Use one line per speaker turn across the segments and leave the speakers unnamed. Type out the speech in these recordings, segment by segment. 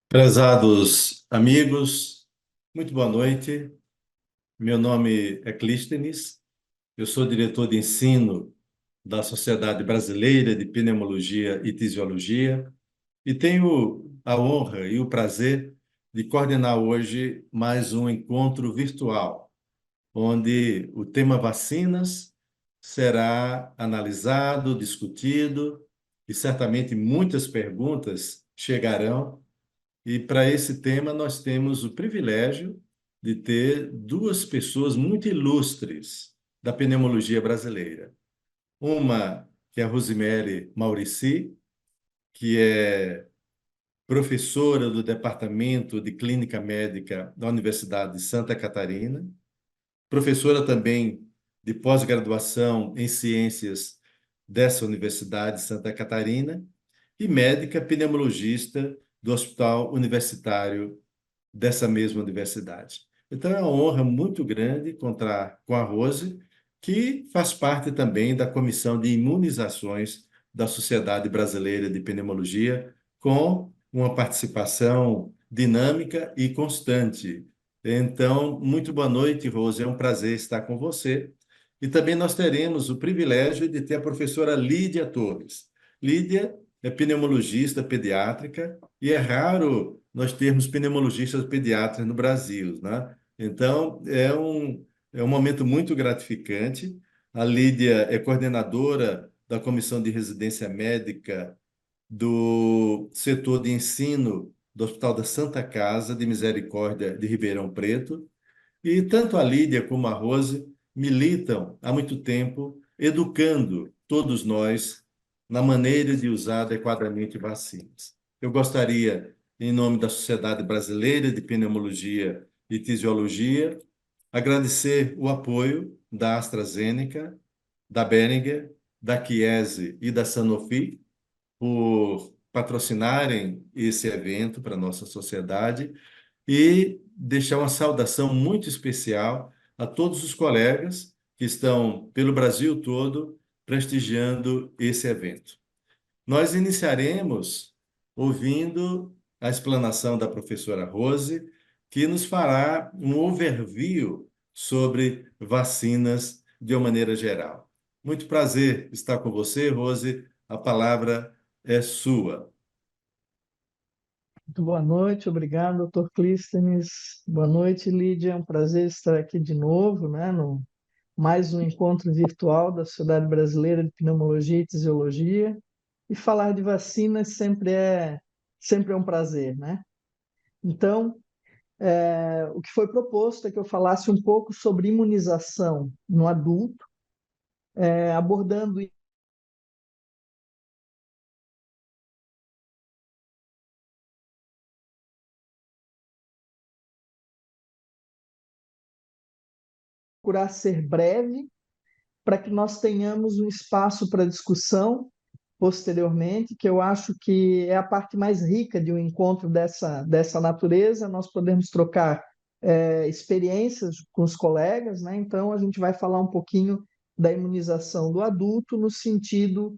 Prezados amigos, muito boa noite. Meu nome é Clístenes, eu sou diretor de ensino da Sociedade Brasileira de Pneumologia e Tisiologia e tenho a honra e o prazer de coordenar hoje mais um encontro virtual, onde o tema vacinas será analisado, discutido e certamente muitas perguntas chegarão e para esse tema, nós temos o privilégio de ter duas pessoas muito ilustres da pneumologia brasileira. Uma que é a Rosemary Maurici, que é professora do Departamento de Clínica Médica da Universidade de Santa Catarina, professora também de pós-graduação em ciências dessa Universidade de Santa Catarina e médica pneumologista do Hospital Universitário dessa mesma universidade. Então, é uma honra muito grande encontrar com a Rose, que faz parte também da Comissão de Imunizações da Sociedade Brasileira de Pneumologia, com uma participação dinâmica e constante. Então, muito boa noite, Rose. É um prazer estar com você. E também nós teremos o privilégio de ter a professora Lídia Torres. Lídia é pneumologista pediátrica e é raro nós termos pneumologistas pediatras no Brasil, né? Então, é um momento muito gratificante. A Lídia é coordenadora da Comissão de Residência Médica do setor de ensino do Hospital da Santa Casa de Misericórdia de Ribeirão Preto. E tanto a Lídia como a Rose militam há muito tempo, educando todos nós na maneira de usar adequadamente vacinas. Eu gostaria, em nome da Sociedade Brasileira de Pneumologia e Tisiologia, agradecer o apoio da AstraZeneca, da Boehringer, da Chiesi e da Sanofi por patrocinarem esse evento para a nossa sociedade e deixar uma saudação muito especial a todos os colegas que estão pelo Brasil todo prestigiando esse evento. Nós iniciaremos ouvindo a explanação da professora Rose, que nos fará um overview sobre vacinas de uma maneira geral. Muito prazer estar com você, Rose. A palavra é sua.
Muito boa noite, obrigado, doutor Clístenes. Boa noite, Lídia. É um prazer estar aqui de novo, né, no mais um encontro virtual da Sociedade Brasileira de Pneumologia e Tisiologia. E falar de vacinas sempre é um prazer, né? Então, o que foi proposto é que eu falasse um pouco sobre imunização no adulto, abordando procurar ser breve para que nós tenhamos um espaço para discussão posteriormente, que eu acho que é a parte mais rica de um encontro dessa natureza. Nós podemos trocar experiências com os colegas, né? Então, a gente vai falar um pouquinho da imunização do adulto no sentido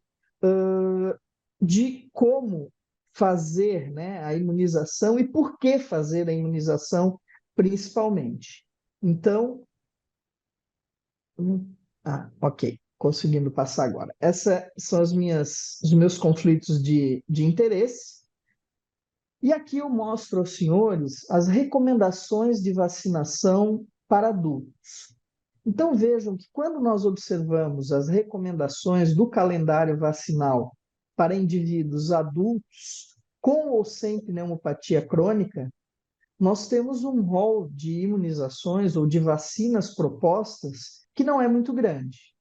de como fazer, né, a imunização e por que fazer a imunização, principalmente. Então, ok. Conseguindo passar agora. Esses são os meus conflitos de interesse. E aqui eu mostro aos senhores as recomendações de vacinação para adultos. Então vejam que quando nós observamos as recomendações do calendário vacinal para indivíduos adultos com ou sem pneumopatia crônica, nós temos um rol de imunizações ou de vacinas propostas que não é muito grande.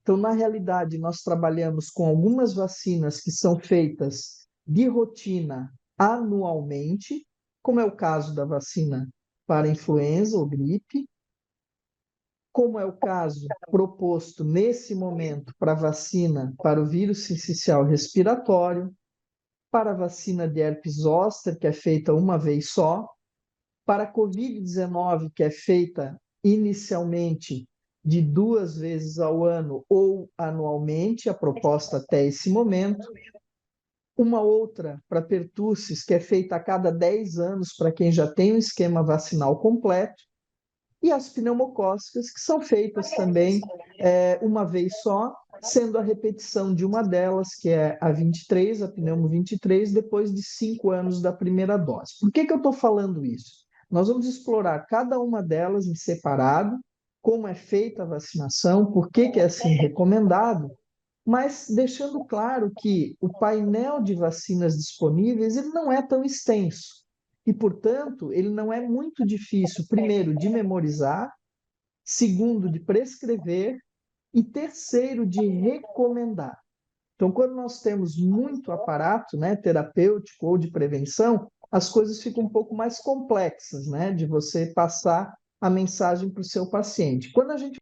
Então, na realidade, nós trabalhamos com algumas vacinas que são feitas de rotina anualmente, como é o caso da vacina para influenza ou gripe, como é o caso proposto nesse momento para a vacina para o vírus sincicial respiratório, para a vacina de herpes zoster, que é feita uma vez só, para a Covid-19, que é feita inicialmente de 2 vezes ao ano ou anualmente, a proposta até esse momento, uma outra para pertussis, que é feita a cada 10 anos para quem já tem um esquema vacinal completo, e as pneumocócicas, que são feitas também uma vez só, sendo a repetição de uma delas, que é a 23, a pneumo 23, depois de 5 anos da primeira dose. Por que eu estou falando isso? Nós vamos explorar cada uma delas em separado, como é feita a vacinação, por que é assim recomendado, mas deixando claro que o painel de vacinas disponíveis ele não é tão extenso e, portanto, ele não é muito difícil, primeiro, de memorizar, segundo, de prescrever e terceiro, de recomendar. Então, quando nós temos muito aparato, né, terapêutico ou de prevenção, as coisas ficam um pouco mais complexas, né, de você passar a mensagem para o seu paciente. Quando a gente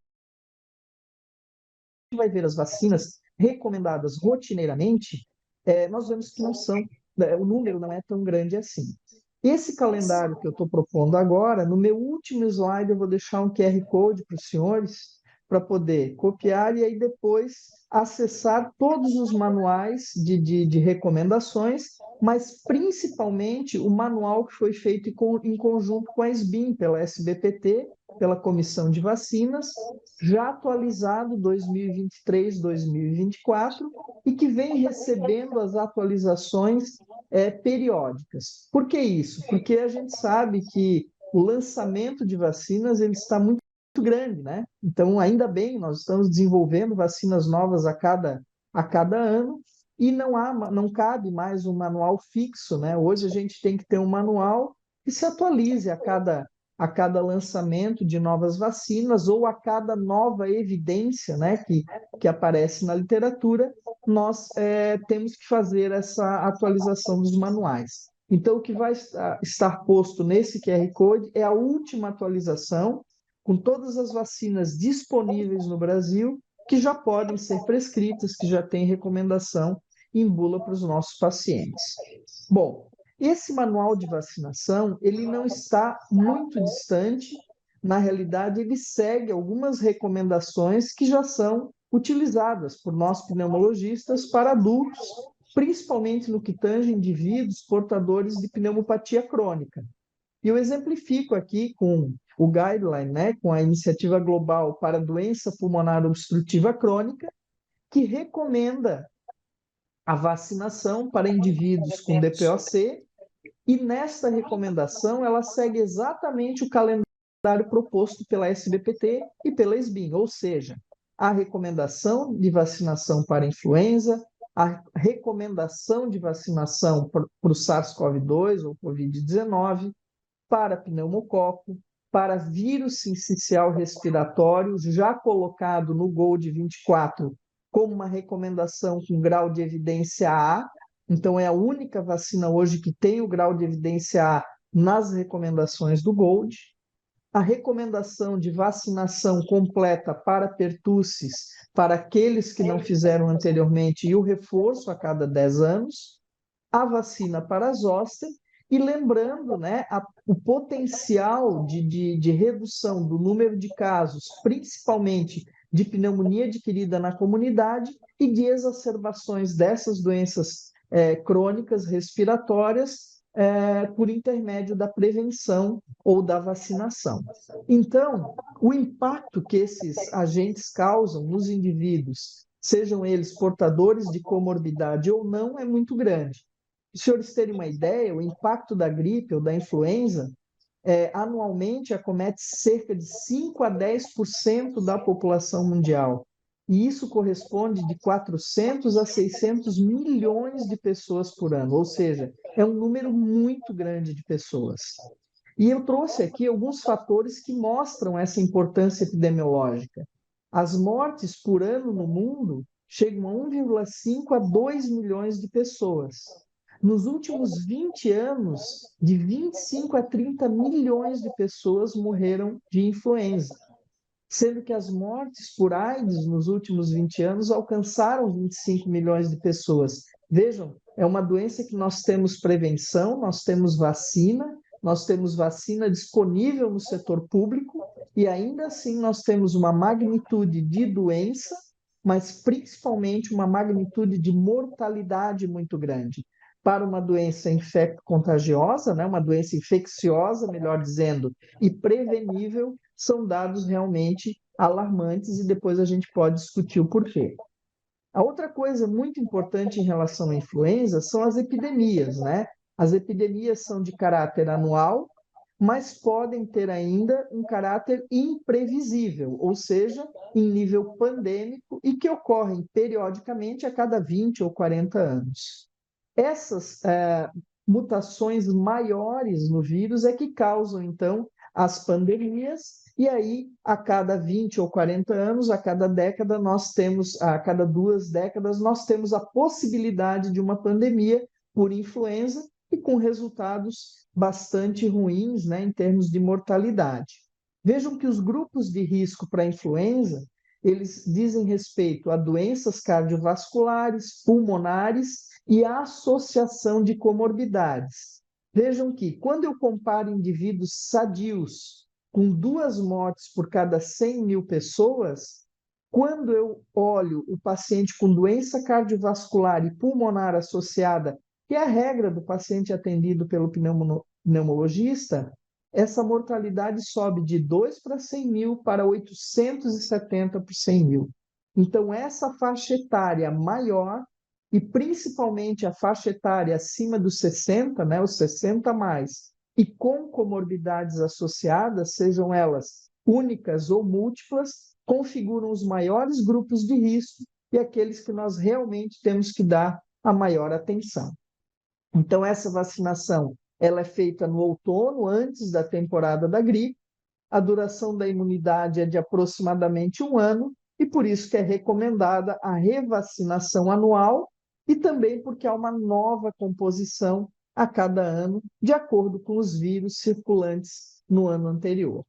vai ver as vacinas recomendadas rotineiramente, nós vemos que não são, o número não é tão grande assim. Esse calendário que eu estou propondo agora, no meu último slide, eu vou deixar um QR Code para os senhores, para poder copiar e aí depois acessar todos os manuais de recomendações, mas principalmente o manual que foi feito em conjunto com a SBIM, pela SBPT, pela Comissão de Vacinas, já atualizado 2023, 2024, e que vem recebendo as atualizações periódicas. Por que isso? Porque a gente sabe que o lançamento de vacinas ele está muito grande, né? Então, ainda bem, nós estamos desenvolvendo vacinas novas a cada ano e não cabe mais um manual fixo, né? Hoje a gente tem que ter um manual que se atualize a cada lançamento de novas vacinas ou a cada nova evidência, né, que aparece na literatura, nós temos que fazer essa atualização dos manuais. Então, o que vai estar posto nesse QR Code é a última atualização, com todas as vacinas disponíveis no Brasil, que já podem ser prescritas, que já tem recomendação em bula para os nossos pacientes. Bom, esse manual de vacinação, ele não está muito distante, na realidade, ele segue algumas recomendações que já são utilizadas por nós pneumologistas para adultos, principalmente no que tange indivíduos portadores de pneumopatia crônica. E eu exemplifico aqui com o guideline, né, com a Iniciativa Global para a Doença Pulmonar Obstrutiva Crônica, que recomenda a vacinação para indivíduos com DPOC, e nesta recomendação ela segue exatamente o calendário proposto pela SBPT e pela SBIM, ou seja, a recomendação de vacinação para influenza, a recomendação de vacinação para o SARS-CoV-2 ou Covid-19, para pneumococo, para vírus sincicial respiratório, já colocado no GOLD 24 como uma recomendação com grau de evidência A. Então, é a única vacina hoje que tem o grau de evidência A nas recomendações do GOLD. A recomendação de vacinação completa para pertussis, para aqueles que não fizeram anteriormente, e o reforço a cada 10 anos. A vacina para zoster, e lembrando, né, o potencial de redução do número de casos, principalmente de pneumonia adquirida na comunidade e de exacerbações dessas doenças crônicas respiratórias por intermédio da prevenção ou da vacinação. Então, o impacto que esses agentes causam nos indivíduos, sejam eles portadores de comorbidade ou não, é muito grande. Para os senhores terem uma ideia, o impacto da gripe ou da influenza anualmente acomete cerca de 5 a 10% da população mundial. E isso corresponde de 400 a 600 milhões de pessoas por ano, ou seja, é um número muito grande de pessoas. E eu trouxe aqui alguns fatores que mostram essa importância epidemiológica. As mortes por ano no mundo chegam a 1,5 a 2 milhões de pessoas. Nos últimos 20 anos, de 25 a 30 milhões de pessoas morreram de influenza, sendo que as mortes por AIDS nos últimos 20 anos alcançaram 25 milhões de pessoas. Vejam, é uma doença que nós temos prevenção, nós temos vacina disponível no setor público, e ainda assim nós temos uma magnitude de doença, mas principalmente uma magnitude de mortalidade muito grande. para uma doença infecto-contagiosa, né, uma doença infecciosa, melhor dizendo, e prevenível, são dados realmente alarmantes e depois a gente pode discutir o porquê. A outra coisa muito importante em relação à influenza são as epidemias, né? As epidemias são de caráter anual, mas podem ter ainda um caráter imprevisível, ou seja, em nível pandêmico e que ocorrem periodicamente a cada 20 ou 40 anos. Essas mutações maiores no vírus é que causam, então, as pandemias, e aí, a cada 20 ou 40 anos, a cada década, nós temos, a cada 2 décadas, nós temos a possibilidade de uma pandemia por influenza e com resultados bastante ruins, né, em termos de mortalidade. Vejam que os grupos de risco para a influenza, eles dizem respeito a doenças cardiovasculares, pulmonares e a associação de comorbidades. Vejam que, quando eu comparo indivíduos sadios com 2 mortes por cada 100 mil pessoas, quando eu olho o paciente com doença cardiovascular e pulmonar associada, que é a regra do paciente atendido pelo pneumologista, essa mortalidade sobe de 2 para 100 mil para 870 por 100 mil. Então, essa faixa etária maior, e principalmente a faixa etária acima dos 60, né, os 60 mais, e com comorbidades associadas, sejam elas únicas ou múltiplas, configuram os maiores grupos de risco e aqueles que nós realmente temos que dar a maior atenção. Então, essa vacinação ela é feita no outono, antes da temporada da gripe. A duração da imunidade é de aproximadamente 1 ano, e por isso que é recomendada a revacinação anual, e também porque há uma nova composição a cada ano, de acordo com os vírus circulantes no ano anterior.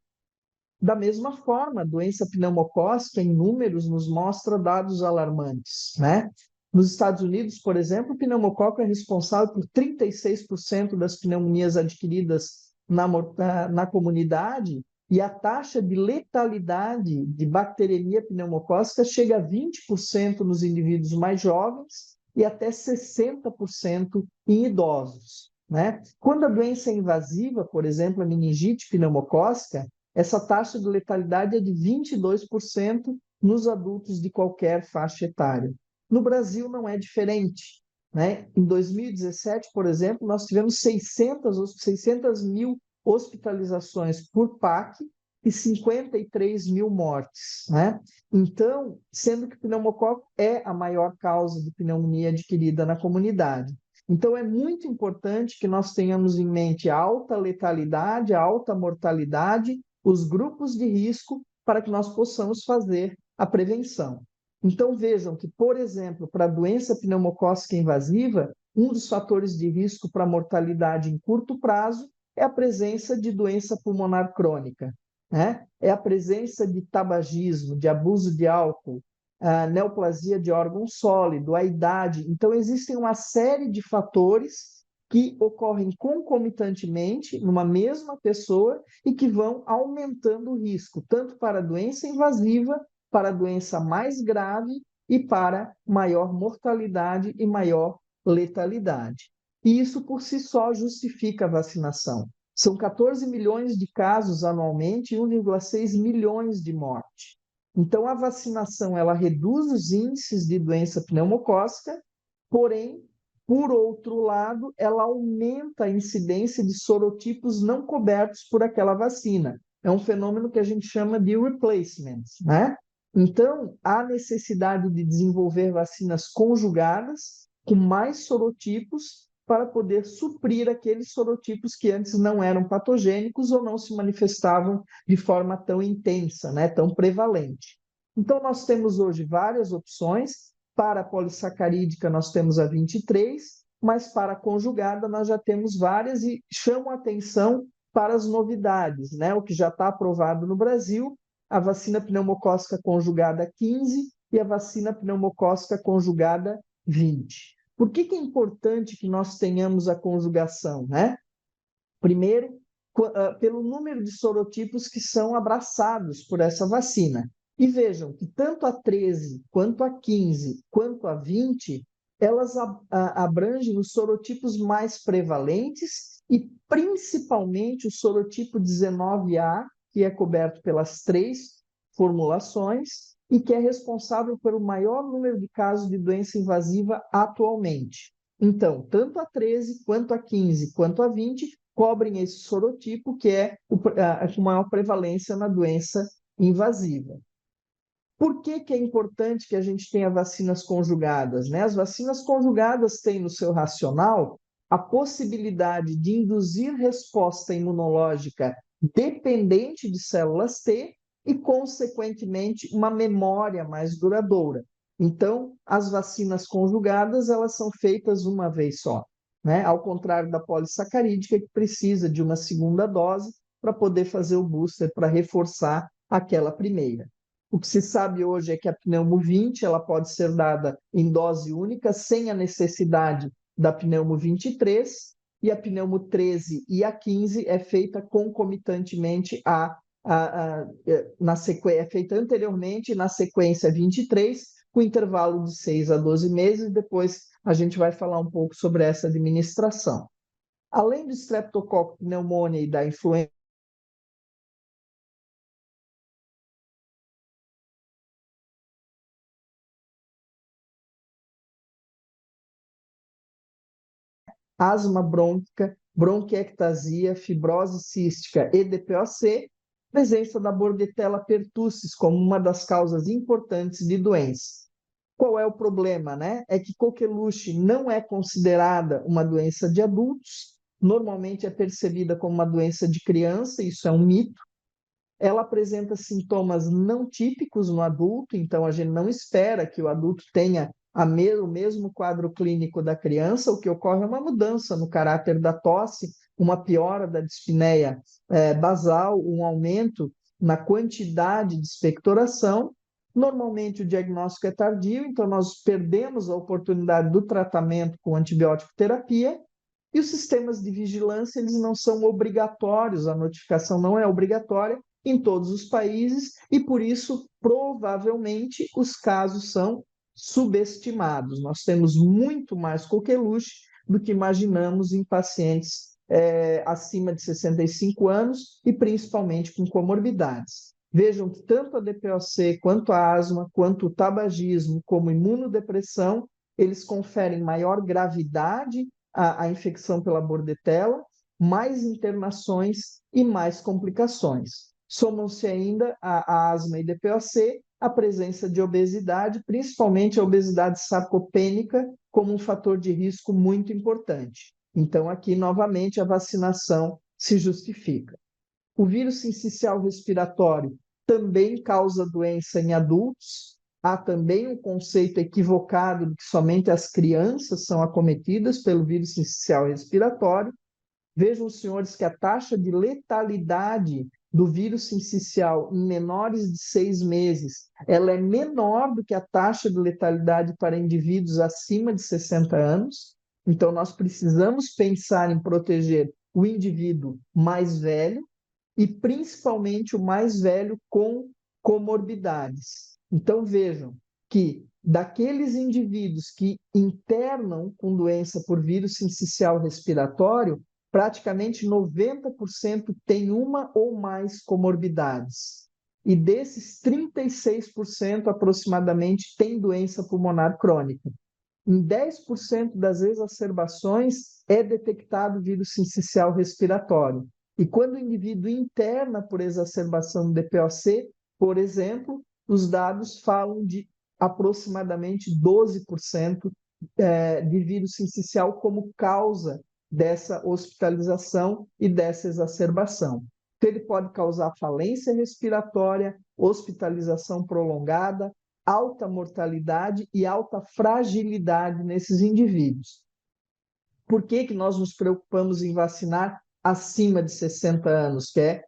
Da mesma forma, a doença pneumocócica, em números, nos mostra dados alarmantes, né? Nos Estados Unidos, por exemplo, o pneumococo é responsável por 36% das pneumonias adquiridas na comunidade, e a taxa de letalidade de bacteremia pneumocócica chega a 20% nos indivíduos mais jovens e até 60% em idosos, né? Quando a doença é invasiva, por exemplo, a meningite pneumocócica, essa taxa de letalidade é de 22% nos adultos de qualquer faixa etária. No Brasil não é diferente, né? Em 2017, por exemplo, nós tivemos 600 mil hospitalizações por PAC e 53 mil mortes, né? Então, sendo que o pneumococo é a maior causa de pneumonia adquirida na comunidade. Então, é muito importante que nós tenhamos em mente a alta letalidade, a alta mortalidade, os grupos de risco, para que nós possamos fazer a prevenção. Então, vejam que, por exemplo, para a doença pneumocócica invasiva, um dos fatores de risco para a mortalidade em curto prazo é a presença de doença pulmonar crônica, né? É a presença de tabagismo, de abuso de álcool, a neoplasia de órgão sólido, a idade. Então, existem uma série de fatores que ocorrem concomitantemente numa mesma pessoa e que vão aumentando o risco, tanto para a doença invasiva, para a doença mais grave e para maior mortalidade e maior letalidade. E isso por si só justifica a vacinação. São 14 milhões de casos anualmente e 1,6 milhões de mortes. Então, a vacinação ela reduz os índices de doença pneumocócica, porém, por outro lado, ela aumenta a incidência de sorotipos não cobertos por aquela vacina. É um fenômeno que a gente chama de replacement, né? Então, há necessidade de desenvolver vacinas conjugadas com mais sorotipos para poder suprir aqueles sorotipos que antes não eram patogênicos ou não se manifestavam de forma tão intensa, né, tão prevalente. Então, nós temos hoje várias opções. Para a polissacarídica, nós temos a 23, mas para a conjugada, nós já temos várias e chamo a atenção para as novidades, né? O que já está aprovado no Brasil, a vacina pneumocócica conjugada 15 e a vacina pneumocócica conjugada 20. Por que é importante que nós tenhamos a conjugação, né? Primeiro, pelo número de sorotipos que são abraçados por essa vacina. E vejam que tanto a 13, quanto a 15, quanto a 20, elas abrangem os sorotipos mais prevalentes e principalmente o sorotipo 19A, que é coberto pelas 3 formulações e que é responsável pelo maior número de casos de doença invasiva atualmente. Então, tanto a 13, quanto a 15, quanto a 20 cobrem esse sorotipo, que é a maior prevalência na doença invasiva. Por que é importante que a gente tenha vacinas conjugadas, né? As vacinas conjugadas têm no seu racional a possibilidade de induzir resposta imunológica dependente de células T e, consequentemente, uma memória mais duradoura. Então, as vacinas conjugadas, elas são feitas uma vez só, né? Ao contrário da polissacarídica, que precisa de uma segunda dose para poder fazer o booster, para reforçar aquela primeira. O que se sabe hoje é que a pneumo 20 ela pode ser dada em dose única, sem a necessidade da pneumo 23, e a pneumo 13 e a 15 é feita concomitantemente é feita anteriormente na sequência 23, com intervalo de 6 a 12 meses, depois a gente vai falar um pouco sobre essa administração. Além do Streptococcus pneumoniae e da influenza asma brônquica, bronquiectasia, fibrose cística e DPOC, presença da Bordetella pertussis como uma das causas importantes de doença. Qual é o problema, né? É que coqueluche não é considerada uma doença de adultos, normalmente é percebida como uma doença de criança, isso é um mito. Ela apresenta sintomas não típicos no adulto, então a gente não espera que o adulto tenha o mesmo quadro clínico da criança. O que ocorre é uma mudança no caráter da tosse, uma piora da dispneia basal, um aumento na quantidade de expectoração. Normalmente o diagnóstico é tardio, então nós perdemos a oportunidade do tratamento com antibiótico terapia. E os sistemas de vigilância, eles não são obrigatórios, a notificação não é obrigatória em todos os países e, por isso, provavelmente, os casos são subestimados. Nós temos muito mais coqueluche do que imaginamos em pacientes acima de 65 anos e, principalmente, com comorbidades. Vejam que tanto a DPOC, quanto a asma, quanto o tabagismo, como imunodepressão, eles conferem maior gravidade à infecção pela bordetela, mais internações e mais complicações. Somam-se ainda a asma e DPOC, a presença de obesidade, principalmente a obesidade sarcopênica, como um fator de risco muito importante. Então, aqui, novamente, a vacinação se justifica. O vírus sincicial respiratório também causa doença em adultos. Há também um conceito equivocado de que somente as crianças são acometidas pelo vírus sincicial respiratório. Vejam, senhores, que a taxa de letalidade do vírus sincicial em menores de 6 meses, ela é menor do que a taxa de letalidade para indivíduos acima de 60 anos. Então, nós precisamos pensar em proteger o indivíduo mais velho e, principalmente, o mais velho com comorbidades. Então, vejam que daqueles indivíduos que internam com doença por vírus sincicial respiratório, praticamente 90% tem uma ou mais comorbidades. E desses, 36% aproximadamente tem doença pulmonar crônica. Em 10% das exacerbações é detectado vírus sincicial respiratório. E quando o indivíduo interna por exacerbação do DPOC, por exemplo, os dados falam de aproximadamente 12% de vírus sincicial como causa dessa hospitalização e dessa exacerbação. Então, ele pode causar falência respiratória, hospitalização prolongada, alta mortalidade e alta fragilidade nesses indivíduos. Por que nós nos preocupamos em vacinar acima de 60 anos, que é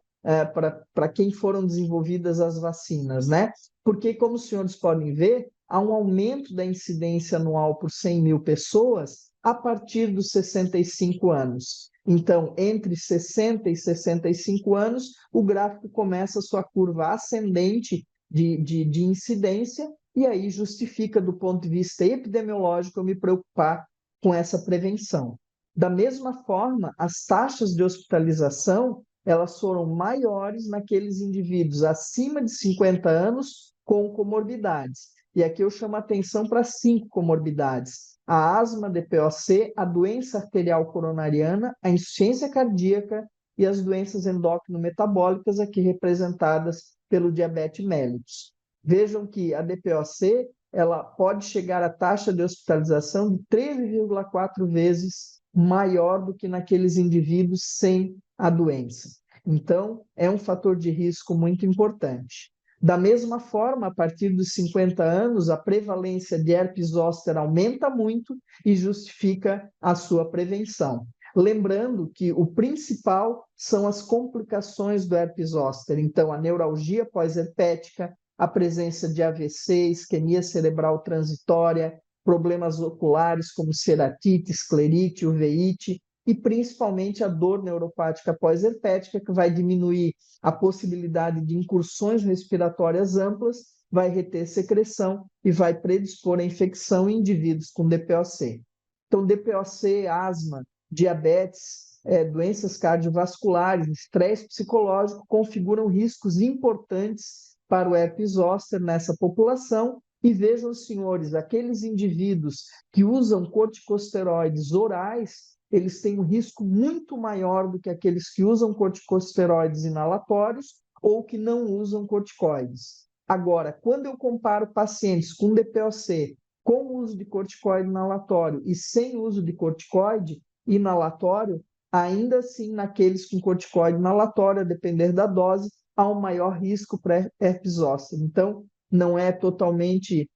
para quem foram desenvolvidas as vacinas, né? Porque, como os senhores podem ver, há um aumento da incidência anual por 100 mil pessoas a partir dos 65 anos. Então, entre 60 e 65 anos, o gráfico começa a sua curva ascendente de incidência, e aí justifica, do ponto de vista epidemiológico, eu me preocupar com essa prevenção. Da mesma forma, as taxas de hospitalização, elas foram maiores naqueles indivíduos acima de 50 anos com comorbidades. E aqui eu chamo a atenção para 5 comorbidades: a asma, DPOC, a doença arterial coronariana, a insuficiência cardíaca e as doenças endócrino-metabólicas, aqui representadas pelo diabetes mellitus. Vejam que a DPOC ela pode chegar à taxa de hospitalização de 13,4 vezes maior do que naqueles indivíduos sem a doença. Então, é um fator de risco muito importante. Da mesma forma, a partir dos 50 anos, a prevalência de herpes zoster aumenta muito e justifica a sua prevenção. Lembrando que o principal são as complicações do herpes zoster. Então, a neuralgia pós-herpética, a presença de AVC, isquemia cerebral transitória, problemas oculares como ceratite, esclerite, uveíte e principalmente a dor neuropática pós-herpética, que vai diminuir a possibilidade de incursões respiratórias amplas, vai reter secreção e vai predispor a infecção em indivíduos com DPOC. Então, DPOC, asma, diabetes, doenças cardiovasculares, estresse psicológico configuram riscos importantes para o herpes zoster nessa população. E vejam, senhores, aqueles indivíduos que usam corticosteroides orais, eles têm um risco muito maior do que aqueles que usam corticosteroides inalatórios ou que não usam corticoides. Agora, quando eu comparo pacientes com DPOC com uso de corticoide inalatório e sem uso de corticoide inalatório, ainda assim, naqueles com corticoide inalatório, a depender da dose, há um maior risco para herpes zoster. Então, não é totalmente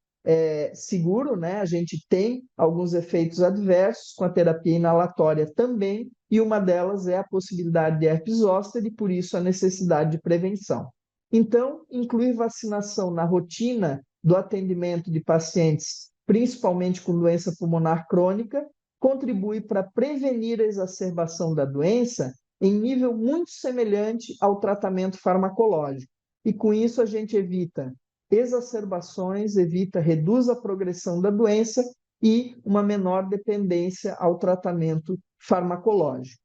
seguro, né? A gente tem alguns efeitos adversos com a terapia inalatória também, e uma delas é a possibilidade de herpes zoster e, por isso, a necessidade de prevenção. Então, incluir vacinação na rotina do atendimento de pacientes, principalmente com doença pulmonar crônica, contribui para prevenir a exacerbação da doença em nível muito semelhante ao tratamento farmacológico. E com isso a gente evita exacerbações, reduz a progressão da doença e uma menor dependência ao tratamento farmacológico.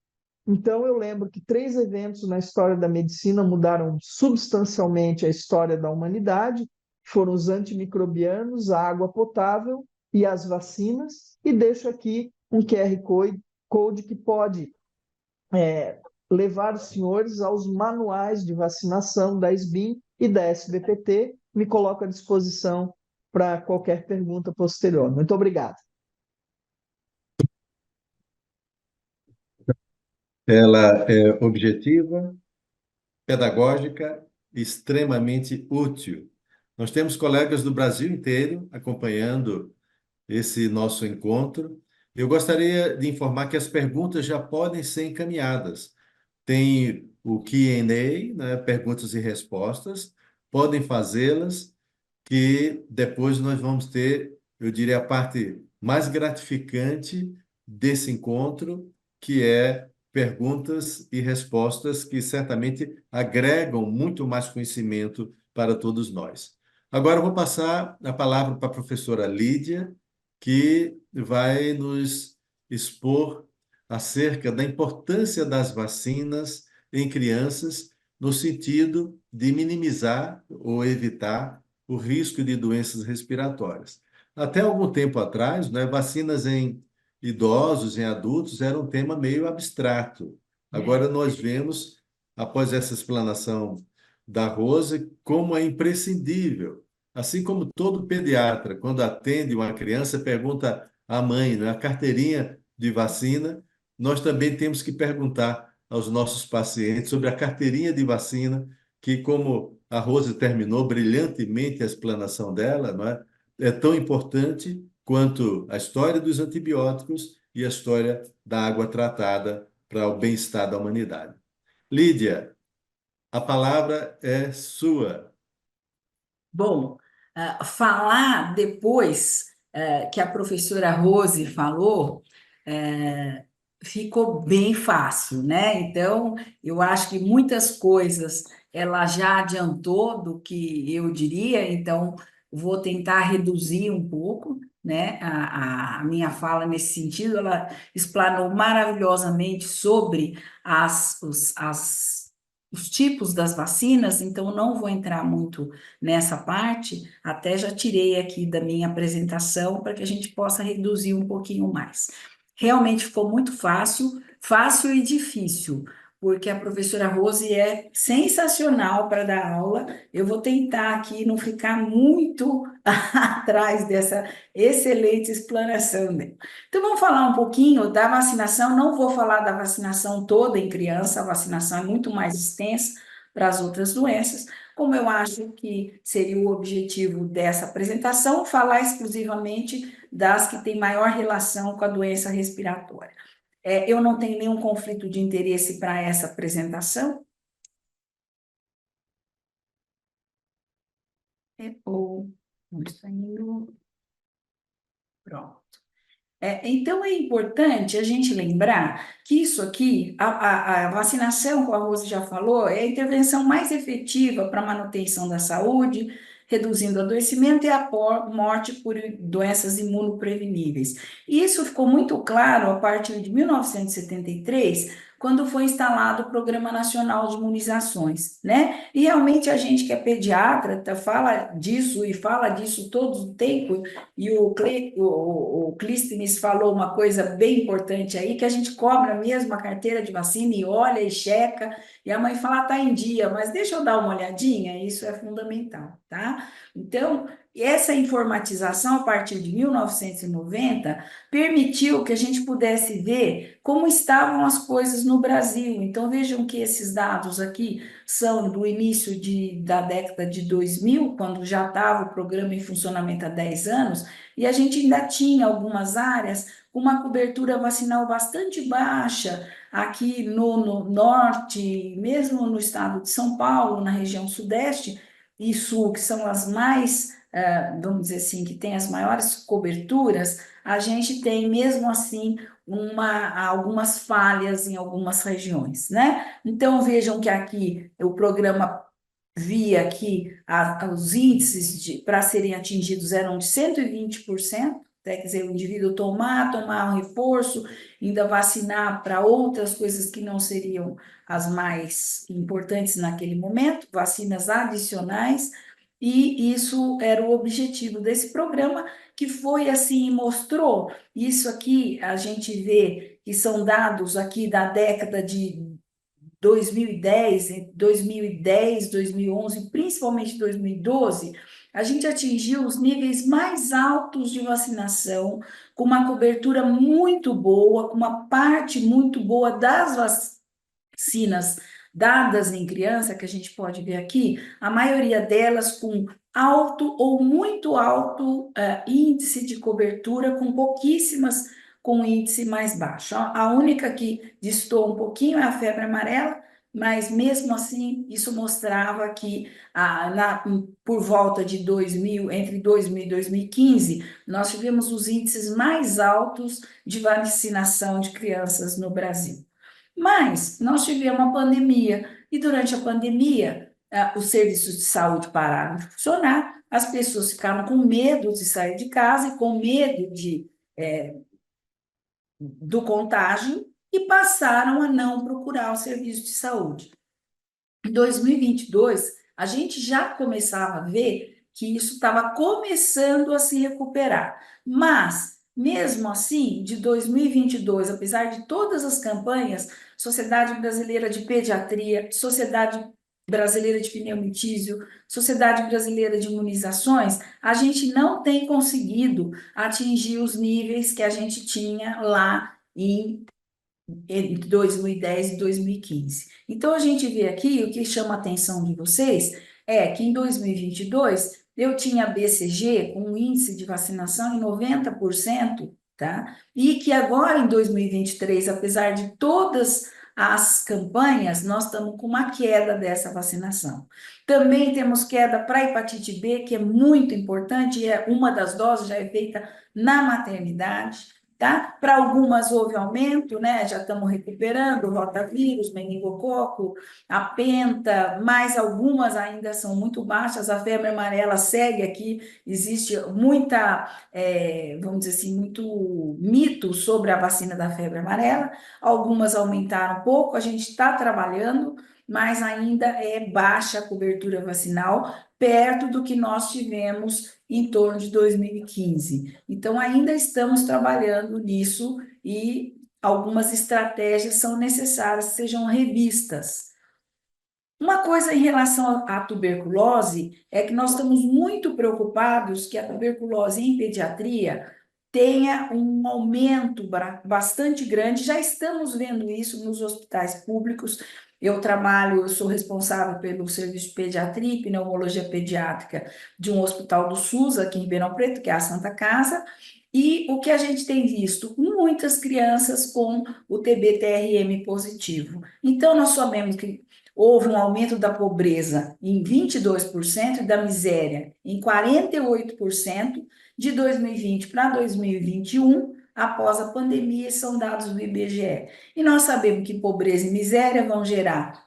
Então, eu lembro que 3 eventos na história da medicina mudaram substancialmente a história da humanidade: foram os antimicrobianos, a água potável e as vacinas. E deixo aqui um QR Code que pode levar os senhores aos manuais de vacinação da SBIM e da SBPT. Me coloco à disposição para qualquer pergunta posterior. Muito obrigado.
Ela é objetiva, pedagógica e extremamente útil. Nós temos colegas do Brasil inteiro acompanhando esse nosso encontro. Eu gostaria de informar que as perguntas já podem ser encaminhadas. Tem o Q&A, né, perguntas e respostas, podem fazê-las, que depois nós vamos ter, eu diria, a parte mais gratificante desse encontro, que é perguntas e respostas que certamente agregam muito mais conhecimento para todos nós. Agora eu vou passar a palavra para a professora Lídia, que vai nos expor acerca da importância das vacinas em crianças, no sentido de minimizar ou evitar o risco de doenças respiratórias. Até algum tempo atrás, né, vacinas em idosos, em adultos, era um tema meio abstrato. Agora nós vemos, após essa explanação da Rose, como é imprescindível. Assim como todo pediatra, quando atende uma criança, pergunta à mãe, né, a carteirinha de vacina, nós também temos que perguntar aos nossos pacientes sobre a carteirinha de vacina, que, como a Rose terminou brilhantemente a explanação dela, não é? É tão importante quanto a história dos antibióticos e a história da água tratada para o bem-estar da humanidade. Lídia, a palavra é sua.
Bom, falar depois que a professora Rose falou, eh, ficou bem fácil, né? Então, eu acho que muitas coisas ela já adiantou do que eu diria, então vou tentar reduzir um pouco, né, a minha fala nesse sentido. Ela explanou maravilhosamente sobre os tipos das vacinas, então eu não vou entrar muito nessa parte, até já tirei aqui da minha apresentação para que a gente possa reduzir um pouquinho mais. Realmente ficou muito fácil, fácil e difícil, porque a professora Rose é sensacional para dar aula. Eu vou tentar aqui não ficar muito atrás dessa excelente explanação dela. Então, vamos falar um pouquinho da vacinação. Não vou falar da vacinação toda em criança, a vacinação é muito mais extensa para as outras doenças, como eu acho que seria o objetivo dessa apresentação, falar exclusivamente das que têm maior relação com a doença respiratória. Eu não tenho nenhum conflito de interesse para essa apresentação. Ou não está indo. Pronto. Então, é importante a gente lembrar que isso aqui, a vacinação, como a Rose já falou, é a intervenção mais efetiva para a manutenção da saúde, reduzindo o adoecimento e a morte por doenças imunopreveníveis. E isso ficou muito claro a partir de 1973, quando foi instalado o Programa Nacional de Imunizações, né? E realmente a gente que é pediatra fala disso e fala disso todo o tempo, e o Clístenes falou uma coisa bem importante aí, que a gente cobra mesmo a carteira de vacina e olha e checa, e a mãe fala, tá em dia, mas deixa eu dar uma olhadinha, isso é fundamental, tá? Então, essa informatização, a partir de 1990, permitiu que a gente pudesse ver como estavam as coisas no Brasil. Então, vejam que esses dados aqui são do início da década de 2000, quando já estava o programa em funcionamento há 10 anos, e a gente ainda tinha algumas áreas com uma cobertura vacinal bastante baixa, aqui no norte, mesmo no estado de São Paulo, na região sudeste e sul, que são as mais, vamos dizer assim, que tem as maiores coberturas, a gente tem mesmo assim algumas falhas em algumas regiões, né? Então vejam que aqui o programa via que os índices para serem atingidos eram de 120%, quer dizer, o indivíduo tomar um reforço, ainda vacinar para outras coisas que não seriam as mais importantes naquele momento, vacinas adicionais, e isso era o objetivo desse programa, que foi assim, mostrou, isso aqui a gente vê que são dados aqui da década de 2010, 2011, principalmente 2012, a gente atingiu os níveis mais altos de vacinação, com uma cobertura muito boa, com uma parte muito boa das vacinas dadas em criança, que a gente pode ver aqui, a maioria delas com alto ou muito alto índice de cobertura, com pouquíssimas com índice mais baixo. A única que distou um pouquinho é a febre amarela, mas mesmo assim isso mostrava que por volta de 2000, entre 2000 e 2015, nós tivemos os índices mais altos de vacinação de crianças no Brasil. Mas nós tivemos uma pandemia, e durante a pandemia, os serviços de saúde pararam de funcionar, as pessoas ficaram com medo de sair de casa e com medo do contágio e passaram a não procurar o serviço de saúde. Em 2022, a gente já começava a ver que isso estava começando a se recuperar, mas mesmo assim, de 2022, apesar de todas as campanhas, Sociedade Brasileira de Pediatria, Sociedade Brasileira de Pneumotísio, Sociedade Brasileira de Imunizações, a gente não tem conseguido atingir os níveis que a gente tinha lá entre 2010 e 2015. Então, a gente vê aqui, o que chama a atenção de vocês é que em 2022 eu tinha BCG com um índice de vacinação em 90%, tá? E que agora em 2023, apesar de todas as campanhas, nós estamos com uma queda dessa vacinação. Também temos queda para hepatite B, que é muito importante, e uma das doses já é feita na maternidade. tá? Para algumas houve aumento, né? Já estamos recuperando, o rotavírus, meningococo, a penta, mas algumas ainda são muito baixas. A febre amarela segue aqui, existe muita, vamos dizer assim, muito mito sobre a vacina da febre amarela. Algumas aumentaram um pouco, a gente está trabalhando, mas ainda é baixa a cobertura vacinal, perto do que nós tivemos em torno de 2015. Então, ainda estamos trabalhando nisso e algumas estratégias são necessárias que sejam revistas. Uma coisa em relação à tuberculose é que nós estamos muito preocupados que a tuberculose em pediatria tenha um aumento bastante grande. Já estamos vendo isso nos hospitais públicos. Eu sou responsável pelo serviço de pediatria e pneumologia pediátrica de um hospital do SUS aqui em Ribeirão Preto, que é a Santa Casa. E o que a gente tem visto? Muitas crianças com o TB-TRM positivo. Então, nós sabemos que houve um aumento da pobreza em 22% e da miséria em 48% de 2020 para 2021, após a pandemia, são dados do IBGE. E nós sabemos que pobreza e miséria vão gerar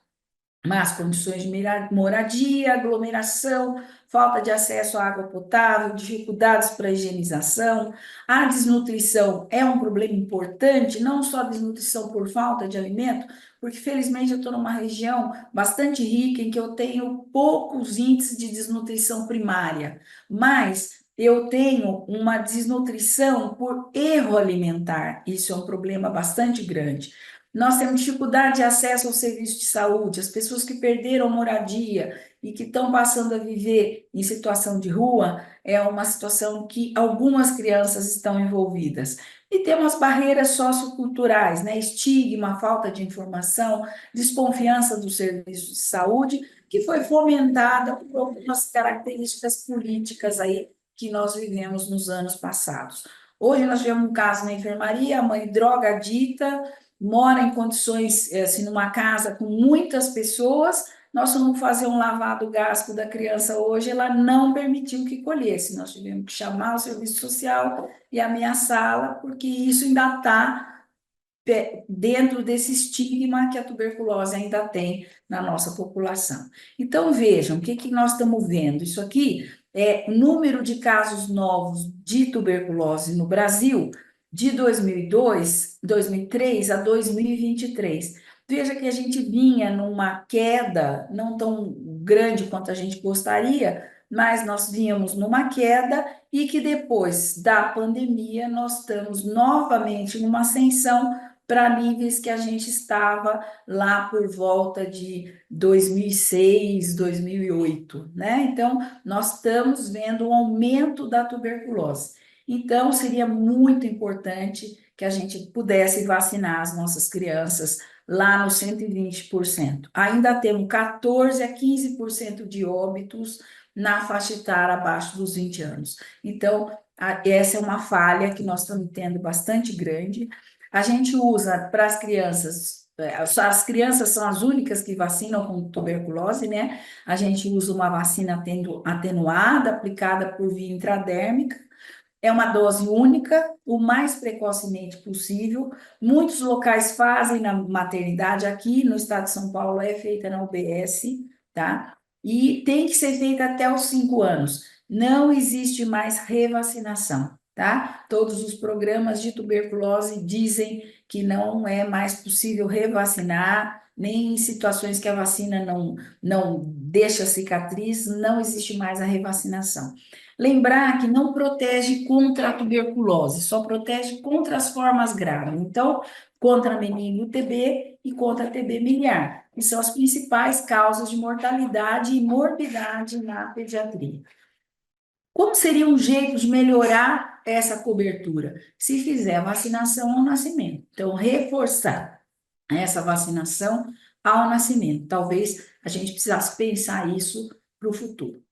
más condições de moradia, aglomeração, falta de acesso à água potável, dificuldades para higienização. A desnutrição é um problema importante, não só a desnutrição por falta de alimento, porque felizmente eu estou numa região bastante rica em que eu tenho poucos índices de desnutrição primária, mas eu tenho uma desnutrição por erro alimentar. Isso é um problema bastante grande. Nós temos dificuldade de acesso ao serviço de saúde, as pessoas que perderam moradia e que estão passando a viver em situação de rua, é uma situação que algumas crianças estão envolvidas. E temos barreiras socioculturais, né? Estigma, falta de informação, desconfiança do serviço de saúde, que foi fomentada por algumas características políticas aí que nós vivemos nos anos passados. Hoje nós tivemos um caso na enfermaria, a mãe drogadita, mora em condições, assim, numa casa com muitas pessoas, nós vamos fazer um lavado gástrico da criança hoje, ela não permitiu que colhesse, nós tivemos que chamar o serviço social e ameaçá-la, porque isso ainda está dentro desse estigma que a tuberculose ainda tem na nossa população. Então, vejam, o que nós estamos vendo? Isso aqui é o número de casos novos de tuberculose no Brasil, de 2003 a 2023. Veja que a gente vinha numa queda, não tão grande quanto a gente gostaria, mas nós vínhamos numa queda e que depois da pandemia nós estamos novamente numa ascensão para níveis que a gente estava lá por volta de 2006, 2008, né? Então, nós estamos vendo um aumento da tuberculose. Então, seria muito importante que a gente pudesse vacinar as nossas crianças lá nos 120%. Ainda temos 14 a 15% de óbitos na faixa etária abaixo dos 20 anos. Então, essa é uma falha que nós estamos tendo bastante grande. A gente usa para as crianças são as únicas que vacinam com tuberculose, né? A gente usa uma vacina atenuada, aplicada por via intradérmica. É uma dose única, o mais precocemente possível. Muitos locais fazem na maternidade, aqui no estado de São Paulo é feita na UBS, tá? E tem que ser feita até os 5 anos. Não existe mais revacinação, tá? Todos os programas de tuberculose dizem que não é mais possível revacinar, nem em situações que a vacina não deixa cicatriz, não existe mais a revacinação. Lembrar que não protege contra a tuberculose, só protege contra as formas graves. Então, contra a meningo TB e contra a TB miliar, que são as principais causas de mortalidade e morbidade na pediatria. Como seria um jeito de melhorar essa cobertura? Se fizer vacinação ao nascimento. Então, reforçar essa vacinação ao nascimento. Talvez a gente precisasse pensar isso para o futuro.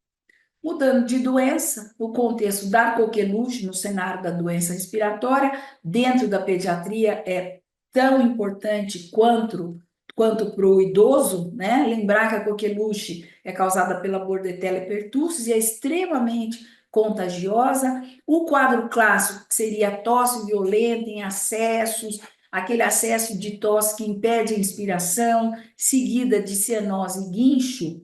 Mudando de doença, o contexto da coqueluche no cenário da doença respiratória, dentro da pediatria, é tão importante quanto para o idoso, né? Lembrar que a coqueluche é causada pela Bordetella pertussis e é extremamente contagiosa. O quadro clássico, que seria a tosse violenta em acessos, aquele acesso de tosse que impede a inspiração, seguida de cianose e guincho,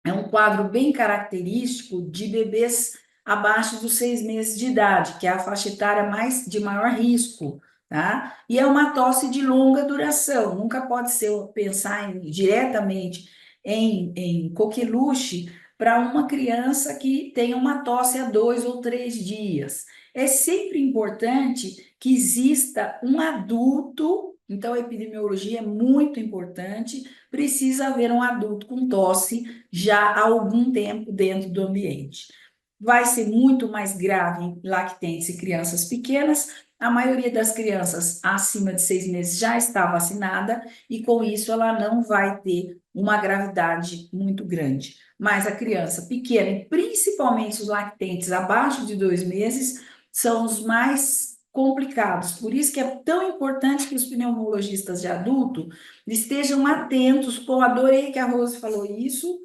é um quadro bem característico de bebês abaixo dos 6 meses de idade, que é a faixa etária de maior risco, tá? E é uma tosse de longa duração, nunca pode ser pensar diretamente em coqueluche para uma criança que tem uma tosse há 2 ou 3 dias. É sempre importante que exista um adulto, então a epidemiologia é muito importante, precisa haver um adulto com tosse já há algum tempo dentro do ambiente. Vai ser muito mais grave em lactentes e crianças pequenas. A maioria das crianças acima de 6 meses já está vacinada e com isso ela não vai ter uma gravidade muito grande. Mas a criança pequena, e principalmente os lactentes abaixo de 2 meses, são os mais complicados. Por isso que é tão importante que os pneumologistas de adulto estejam atentos, pô, adorei que a Rose falou isso,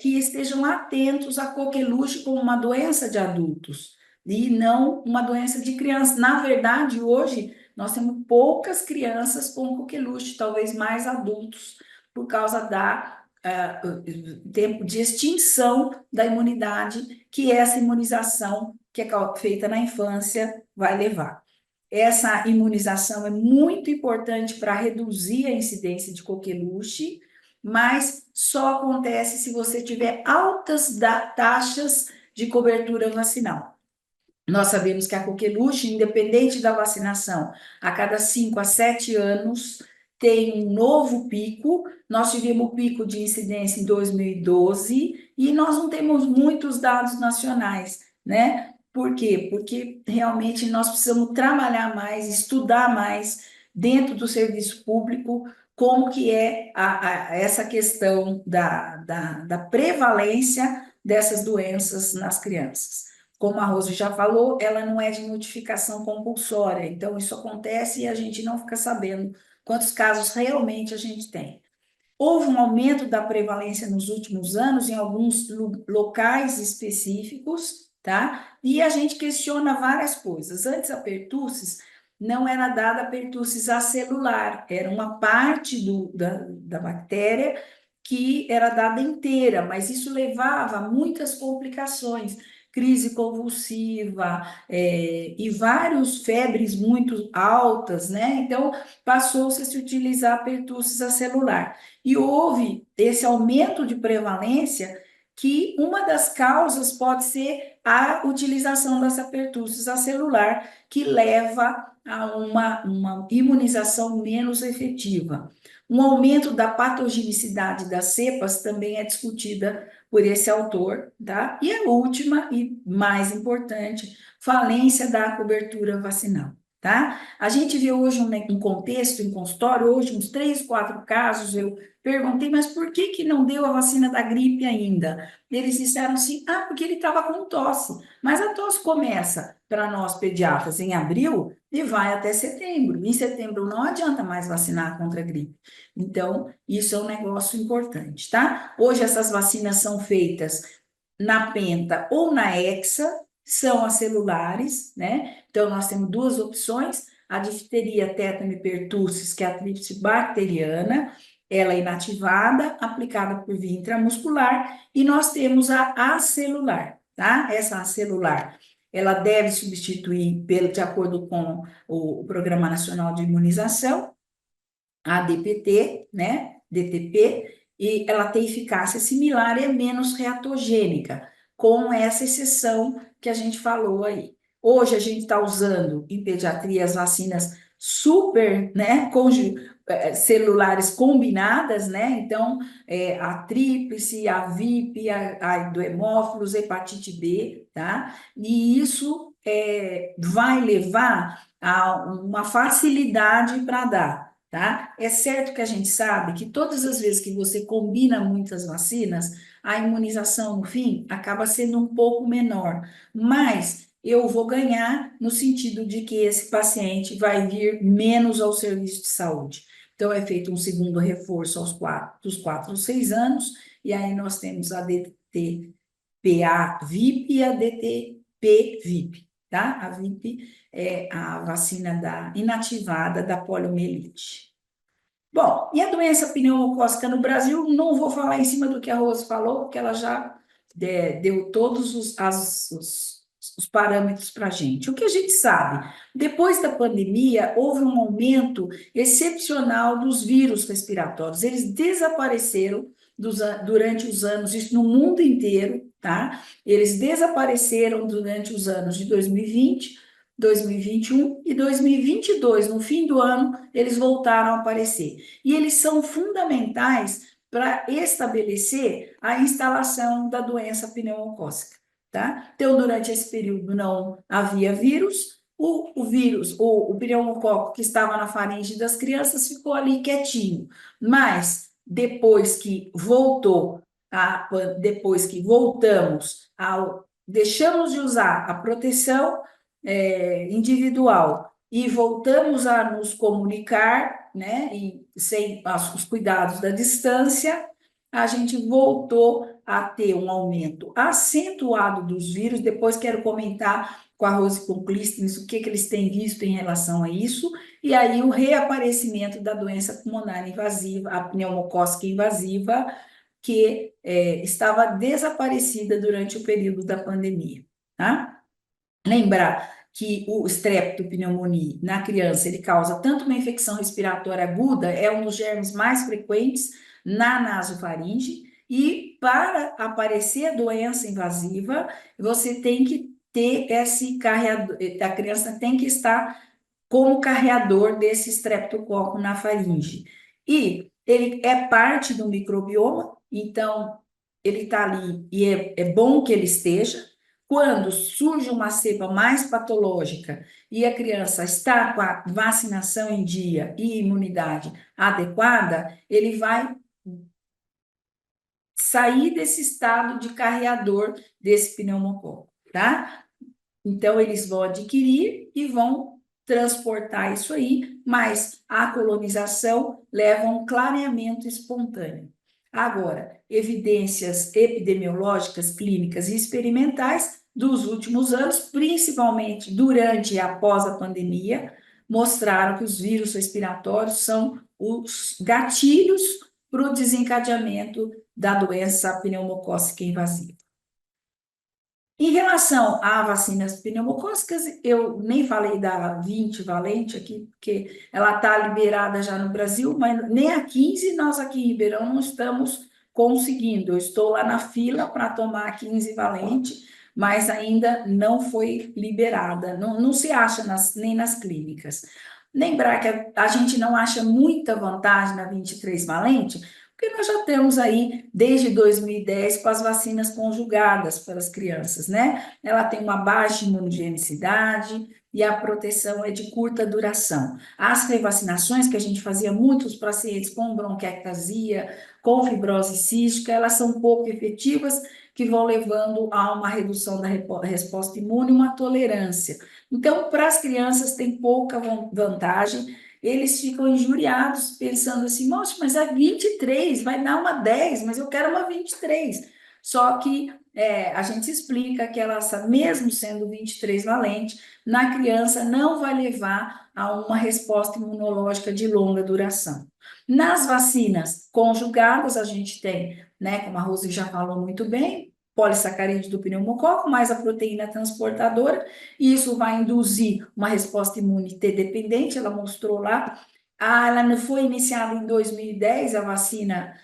que estejam atentos à coqueluche como uma doença de adultos e não uma doença de criança. Na verdade, hoje, nós temos poucas crianças com coqueluche, talvez mais adultos, por causa da tempo de extinção da imunidade que essa imunização que é feita na infância vai levar. Essa imunização é muito importante para reduzir a incidência de coqueluche, mas só acontece se você tiver altas taxas de cobertura vacinal. Nós sabemos que a coqueluche, independente da vacinação, a cada 5 a 7 anos tem um novo pico. Nós tivemos o pico de incidência em 2012 e nós não temos muitos dados nacionais, né? Por quê? Porque realmente nós precisamos trabalhar mais, estudar mais dentro do serviço público como que é essa questão da prevalência dessas doenças nas crianças. Como a Rose já falou, ela não é de notificação compulsória, então isso acontece e a gente não fica sabendo quantos casos realmente a gente tem. Houve um aumento da prevalência nos últimos anos em alguns locais específicos, tá? E a gente questiona várias coisas. Antes, a pertussis não era dada a pertussis acelular, era uma parte da bactéria que era dada inteira, mas isso levava a muitas complicações, crise convulsiva, e várias febres muito altas, né? Então, passou-se a se utilizar a pertussis acelular. E houve esse aumento de prevalência que uma das causas pode ser a utilização dessa pertussis acelular, que leva a uma imunização menos efetiva. Um aumento da patogenicidade das cepas também é discutida por esse autor, tá? E a última e mais importante, falência da cobertura vacinal, tá? A gente vê hoje um contexto em consultório, hoje uns 3, 4 casos, eu perguntei, mas por que não deu a vacina da gripe ainda? Eles disseram assim, porque ele estava com tosse. Mas a tosse começa para nós pediatras em abril e vai até setembro. Em setembro não adianta mais vacinar contra a gripe. Então, isso é um negócio importante, tá? Hoje essas vacinas são feitas na Penta ou na Hexa, são as celulares, né? Então, nós temos 2 opções, a difteria, tétano e pertussis, que é a tríplice bacteriana, ela é inativada, aplicada por via intramuscular, e nós temos a acelular, tá? Essa acelular, ela deve substituir, de acordo com o Programa Nacional de Imunização, a DPT, né? DTP, e ela tem eficácia similar e é menos reatogênica, com essa exceção que a gente falou aí. Hoje a gente está usando em pediatria as vacinas super, né, celulares combinadas, né? Então, a tríplice, a VIP, a do hemófilos, hepatite B, tá? E isso vai levar a uma facilidade para dar, tá? É certo que a gente sabe que todas as vezes que você combina muitas vacinas, a imunização, no fim, acaba sendo um pouco menor, mas eu vou ganhar no sentido de que esse paciente vai vir menos ao serviço de saúde. Então, é feito um segundo reforço dos 4 aos 6 anos, e aí nós temos a DT PA-VIP e a DTP-VIP, tá? A VIP é a vacina inativada da poliomielite. Bom, e a doença pneumocócica no Brasil, não vou falar em cima do que a Rose falou, porque ela já deu todos os parâmetros para a gente. O que a gente sabe? Depois da pandemia, houve um aumento excepcional dos vírus respiratórios. Eles desapareceram durante os anos, isso no mundo inteiro, tá? Eles desapareceram durante os anos de 2020, 2021 e 2022. No fim do ano, eles voltaram a aparecer. E eles são fundamentais para estabelecer a instalação da doença pneumocócica, tá? Então, durante esse período não havia vírus, o pneumococo que estava na faringe das crianças ficou ali quietinho, mas depois que deixamos de usar a proteção individual e voltamos a nos comunicar, né, e sem os cuidados da distância, a gente voltou a ter um aumento acentuado dos vírus. Depois quero comentar com a Rose e com o Clístenes o que eles têm visto em relação a isso, e aí o reaparecimento da doença pulmonar invasiva, a pneumocócica invasiva, que estava desaparecida durante o período da pandemia, tá? Lembrar que o streptopneumonia na criança, ele causa tanto uma infecção respiratória aguda, é um dos germes mais frequentes na nasofaringe, e para aparecer a doença invasiva, você tem que ter esse carreador, a criança tem que estar como carreador desse streptococo na faringe. E ele é parte do microbioma, então ele está ali e é bom que ele esteja. Quando surge uma cepa mais patológica e a criança está com a vacinação em dia e imunidade adequada, ele vai sair desse estado de carreador desse pneumococo, tá? Então, eles vão adquirir e vão transportar isso aí, mas a colonização leva a um clareamento espontâneo. Agora, evidências epidemiológicas, clínicas e experimentais dos últimos anos, principalmente durante e após a pandemia, mostraram que os vírus respiratórios são os gatilhos para o desencadeamento da doença pneumocócica invasiva. Em relação a vacinas pneumocócicas, eu nem falei da 20 valente aqui, porque ela está liberada já no Brasil, mas nem a 15 nós aqui em Ribeirão não estamos conseguindo. Eu estou lá na fila para tomar a 15 valente, mas ainda não foi liberada, não se acha nem nas clínicas. Lembrar que a gente não acha muita vantagem na 23 valente, porque nós já temos aí, desde 2010, com as vacinas conjugadas para as crianças, né? Ela tem uma baixa imunogenicidade e a proteção é de curta duração. As revacinações que a gente fazia muitos pacientes com bronquiectasia, com fibrose cística, elas são pouco efetivas, que vão levando a uma redução da resposta imune e uma tolerância. Então, para as crianças tem pouca vantagem. Eles ficam injuriados, pensando assim, nossa, mas a 23 vai dar uma 10, mas eu quero uma 23. Só que a gente explica que ela, mesmo sendo 23 valente, na criança não vai levar a uma resposta imunológica de longa duração. Nas vacinas conjugadas, a gente tem, né, como a Rose já falou muito bem, polissacarídeo do pneumococo, mais a proteína transportadora, e isso vai induzir uma resposta imune T-dependente, ela mostrou lá. Ela não foi iniciada em 2010, a vacina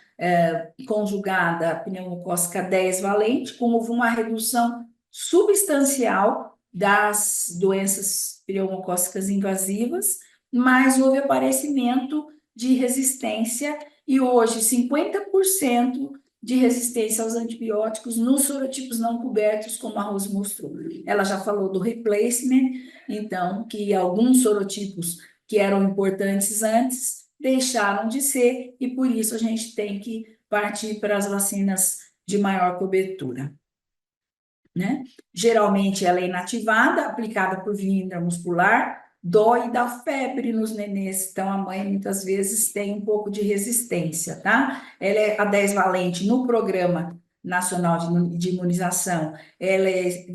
conjugada pneumocócica 10 valente, como houve uma redução substancial das doenças pneumocócicas invasivas, mas houve aparecimento de resistência, e hoje 50% de resistência aos antibióticos nos sorotipos não cobertos, como a Rose mostrou. Ela já falou do replacement, então, que alguns sorotipos que eram importantes antes deixaram de ser, e por isso a gente tem que partir para as vacinas de maior cobertura, né? Geralmente ela é inativada, aplicada por via intramuscular, dói e dá febre nos nenês, então a mãe muitas vezes tem um pouco de resistência, tá? Ela é a 10 valente no programa Nacional de Imunização, ela é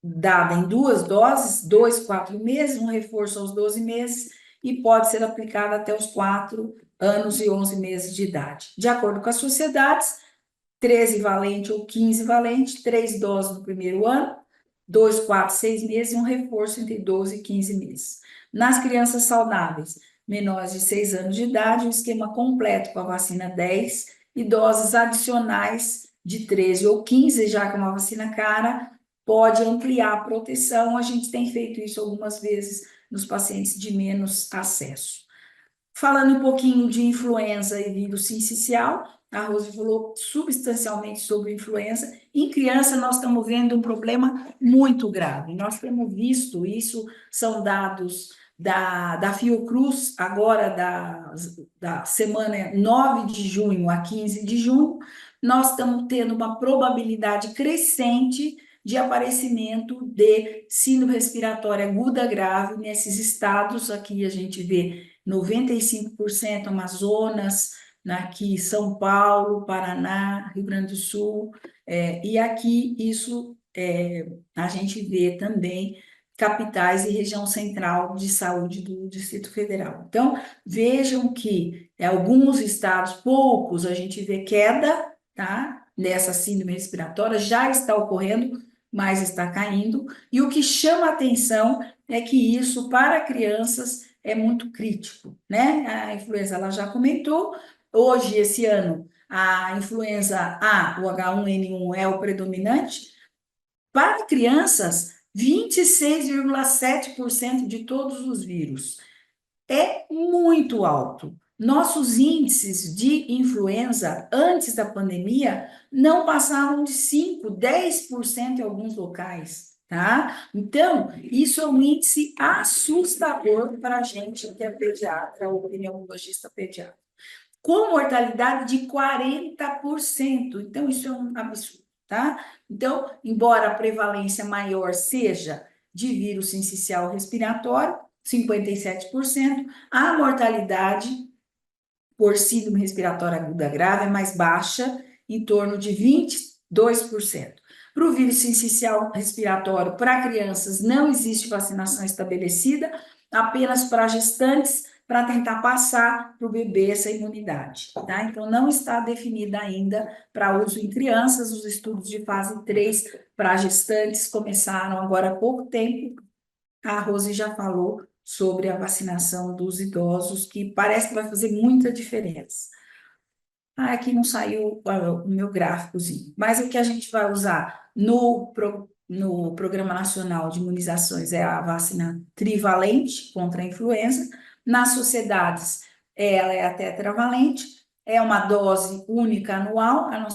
dada em 2 doses, 2, 4 meses, um reforço aos 12 meses, e pode ser aplicada até os 4 anos e 11 meses de idade. De acordo com as sociedades, 13 valente ou 15 valente, 3 doses no primeiro ano, 2, 4, 6 meses e um reforço entre 12 e 15 meses. Nas crianças saudáveis, menores de 6 anos de idade, um esquema completo com a vacina 10 e doses adicionais de 13 ou 15, já que é uma vacina cara, pode ampliar a proteção. A gente tem feito isso algumas vezes nos pacientes de menos acesso. Falando um pouquinho de influenza e vírus sincicial, a Rose falou substancialmente sobre influenza. Em criança, nós estamos vendo um problema muito grave. Nós temos visto isso, são dados da Fiocruz, agora da semana 9 de junho a 15 de junho, nós estamos tendo uma probabilidade crescente de aparecimento de síndrome respiratória aguda grave nesses estados. Aqui a gente vê 95% Amazonas, aqui São Paulo, Paraná, Rio Grande do Sul, e aqui isso a gente vê também capitais e região central de saúde do Distrito Federal. Então, vejam que em alguns estados, poucos, a gente vê queda, tá? Nessa síndrome respiratória, já está ocorrendo, mas está caindo, e o que chama atenção é que isso, para crianças, é muito crítico, né? A influenza, ela já comentou, hoje, esse ano, a influenza A, o H1N1 é o predominante. Para crianças, 26,7% de todos os vírus. É muito alto. Nossos índices de influenza antes da pandemia não passavam de 5, 10% em alguns locais, tá? Então, isso é um índice assustador para a gente que é pediatra ou pneumologista pediatra. Com mortalidade de 40%. Então, isso é um absurdo, tá? Então, embora a prevalência maior seja de vírus sincicial respiratório, 57%, a mortalidade por síndrome respiratória aguda grave é mais baixa, em torno de 22%. Para o vírus sincicial respiratório, para crianças, não existe vacinação estabelecida, apenas para gestantes, para tentar passar para o bebê essa imunidade, tá? Então, não está definida ainda para uso em crianças, os estudos de fase 3 para gestantes começaram agora há pouco tempo. A Rose já falou sobre a vacinação dos idosos, que parece que vai fazer muita diferença. Aqui não saiu o meu gráficozinho, mas o que a gente vai usar no Programa Nacional de Imunizações é a vacina trivalente contra a influenza. Nas sociedades, ela é a tetravalente, é uma dose única anual, a não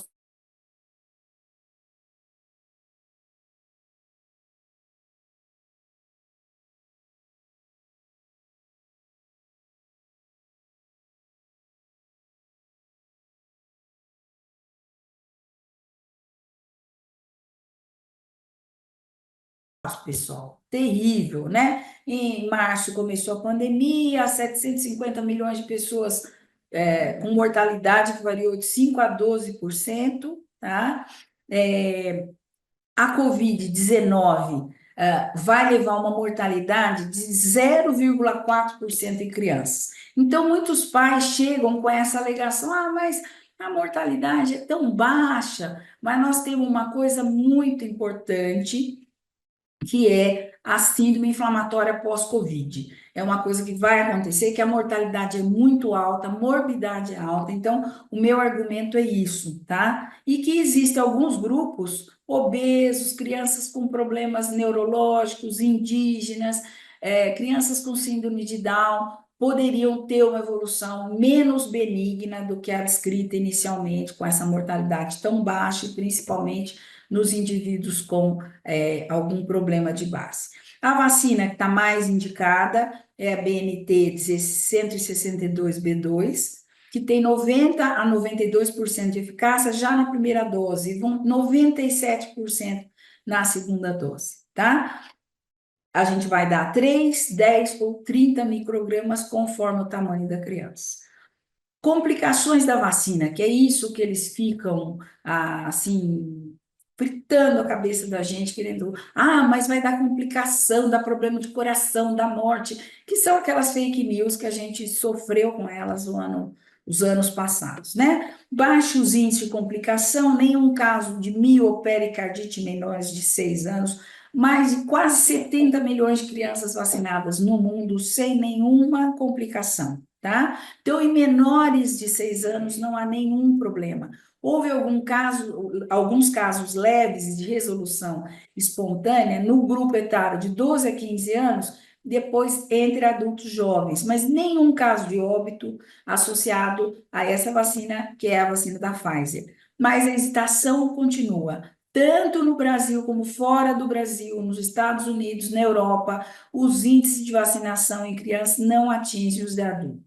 pessoal, terrível, né? Em março começou a pandemia, 750 milhões de pessoas com mortalidade que variou de 5 a 12%, tá? A Covid-19 vai levar uma mortalidade de 0,4% em crianças. Então, muitos pais chegam com essa alegação, mas a mortalidade é tão baixa, mas nós temos uma coisa muito importante, que é a síndrome inflamatória pós-Covid. É uma coisa que vai acontecer, que a mortalidade é muito alta, a morbidade é alta. Então, o meu argumento é isso, tá? E que existem alguns grupos obesos, crianças com problemas neurológicos, indígenas, crianças com síndrome de Down, poderiam ter uma evolução menos benigna do que a descrita inicialmente, com essa mortalidade tão baixa, e principalmente nos indivíduos com algum problema de base. A vacina que está mais indicada é a BNT 162b2, que tem 90 a 92% de eficácia já na primeira dose, e 97% na segunda dose, tá? A gente vai dar 3, 10 ou 30 microgramas conforme o tamanho da criança. Complicações da vacina, que é isso que eles ficam, assim, fritando a cabeça da gente, querendo, mas vai dar complicação, dá problema de coração, dá morte, que são aquelas fake news que a gente sofreu com elas os anos passados, né? Baixos índices de complicação, nenhum caso de miopericardite em menores de 6 anos, mais de quase 70 milhões de crianças vacinadas no mundo sem nenhuma complicação, tá? Então, em menores de 6 anos não há nenhum problema. Houve alguns casos leves de resolução espontânea no grupo etário de 12 a 15 anos, depois entre adultos jovens, mas nenhum caso de óbito associado a essa vacina, que é a vacina da Pfizer. Mas a hesitação continua. Tanto no Brasil como fora do Brasil, nos Estados Unidos, na Europa, os índices de vacinação em crianças não atingem os de adultos.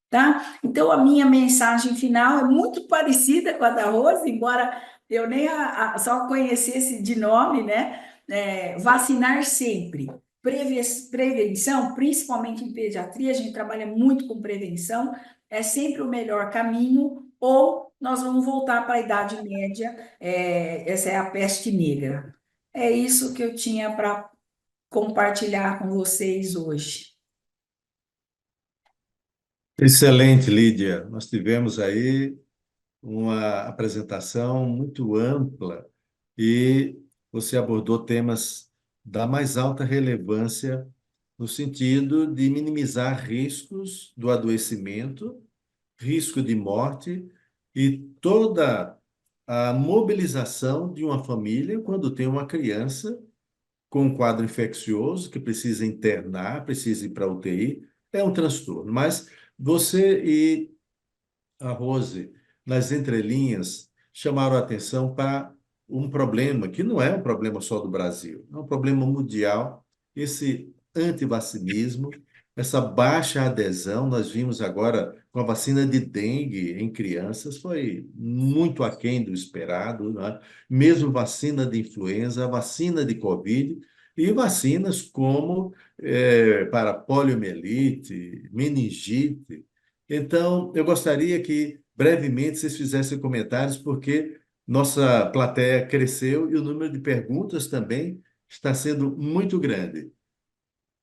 Tá? Então, a minha mensagem final é muito parecida com a da Rose, embora eu nem só conhecesse de nome, né? Vacinar sempre. Prevenção, principalmente em pediatria, a gente trabalha muito com prevenção, é sempre o melhor caminho, ou nós vamos voltar para a Idade Média, essa é a peste negra. É isso que eu tinha para compartilhar com vocês hoje.
Excelente, Lídia. Nós tivemos aí uma apresentação muito ampla e você abordou temas da mais alta relevância no sentido de minimizar riscos do adoecimento, risco de morte e toda a mobilização de uma família quando tem uma criança com um quadro infeccioso que precisa internar, precisa ir para a UTI, é um transtorno. Mas você e a Rose, nas entrelinhas, chamaram a atenção para um problema que não é um problema só do Brasil, é um problema mundial, esse antivacinismo, essa baixa adesão. Nós vimos agora com a vacina de dengue em crianças, foi muito aquém do esperado, né? Mesmo vacina de influenza, vacina de Covid e vacinas como para poliomielite, meningite. Então, eu gostaria que brevemente vocês fizessem comentários, porque nossa plateia cresceu e o número de perguntas também está sendo muito grande.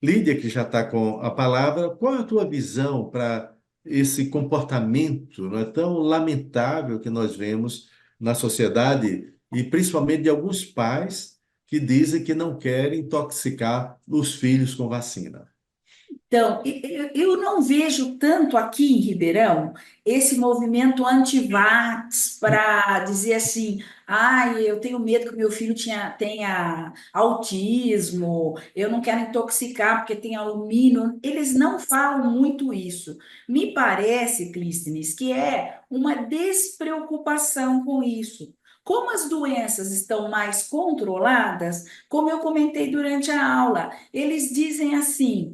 Lídia, que já está com a palavra, qual é a tua visão para esse comportamento, não é, tão lamentável que nós vemos na sociedade e principalmente de alguns pais que dizem que não querem intoxicar os filhos com vacina?
Então, eu não vejo tanto aqui em Ribeirão esse movimento anti-vax para dizer assim, eu tenho medo que meu filho tenha autismo, eu não quero intoxicar porque tem alumínio. Eles não falam muito isso. Me parece, Clístenes, que é uma despreocupação com isso. Como as doenças estão mais controladas, como eu comentei durante a aula, eles dizem assim.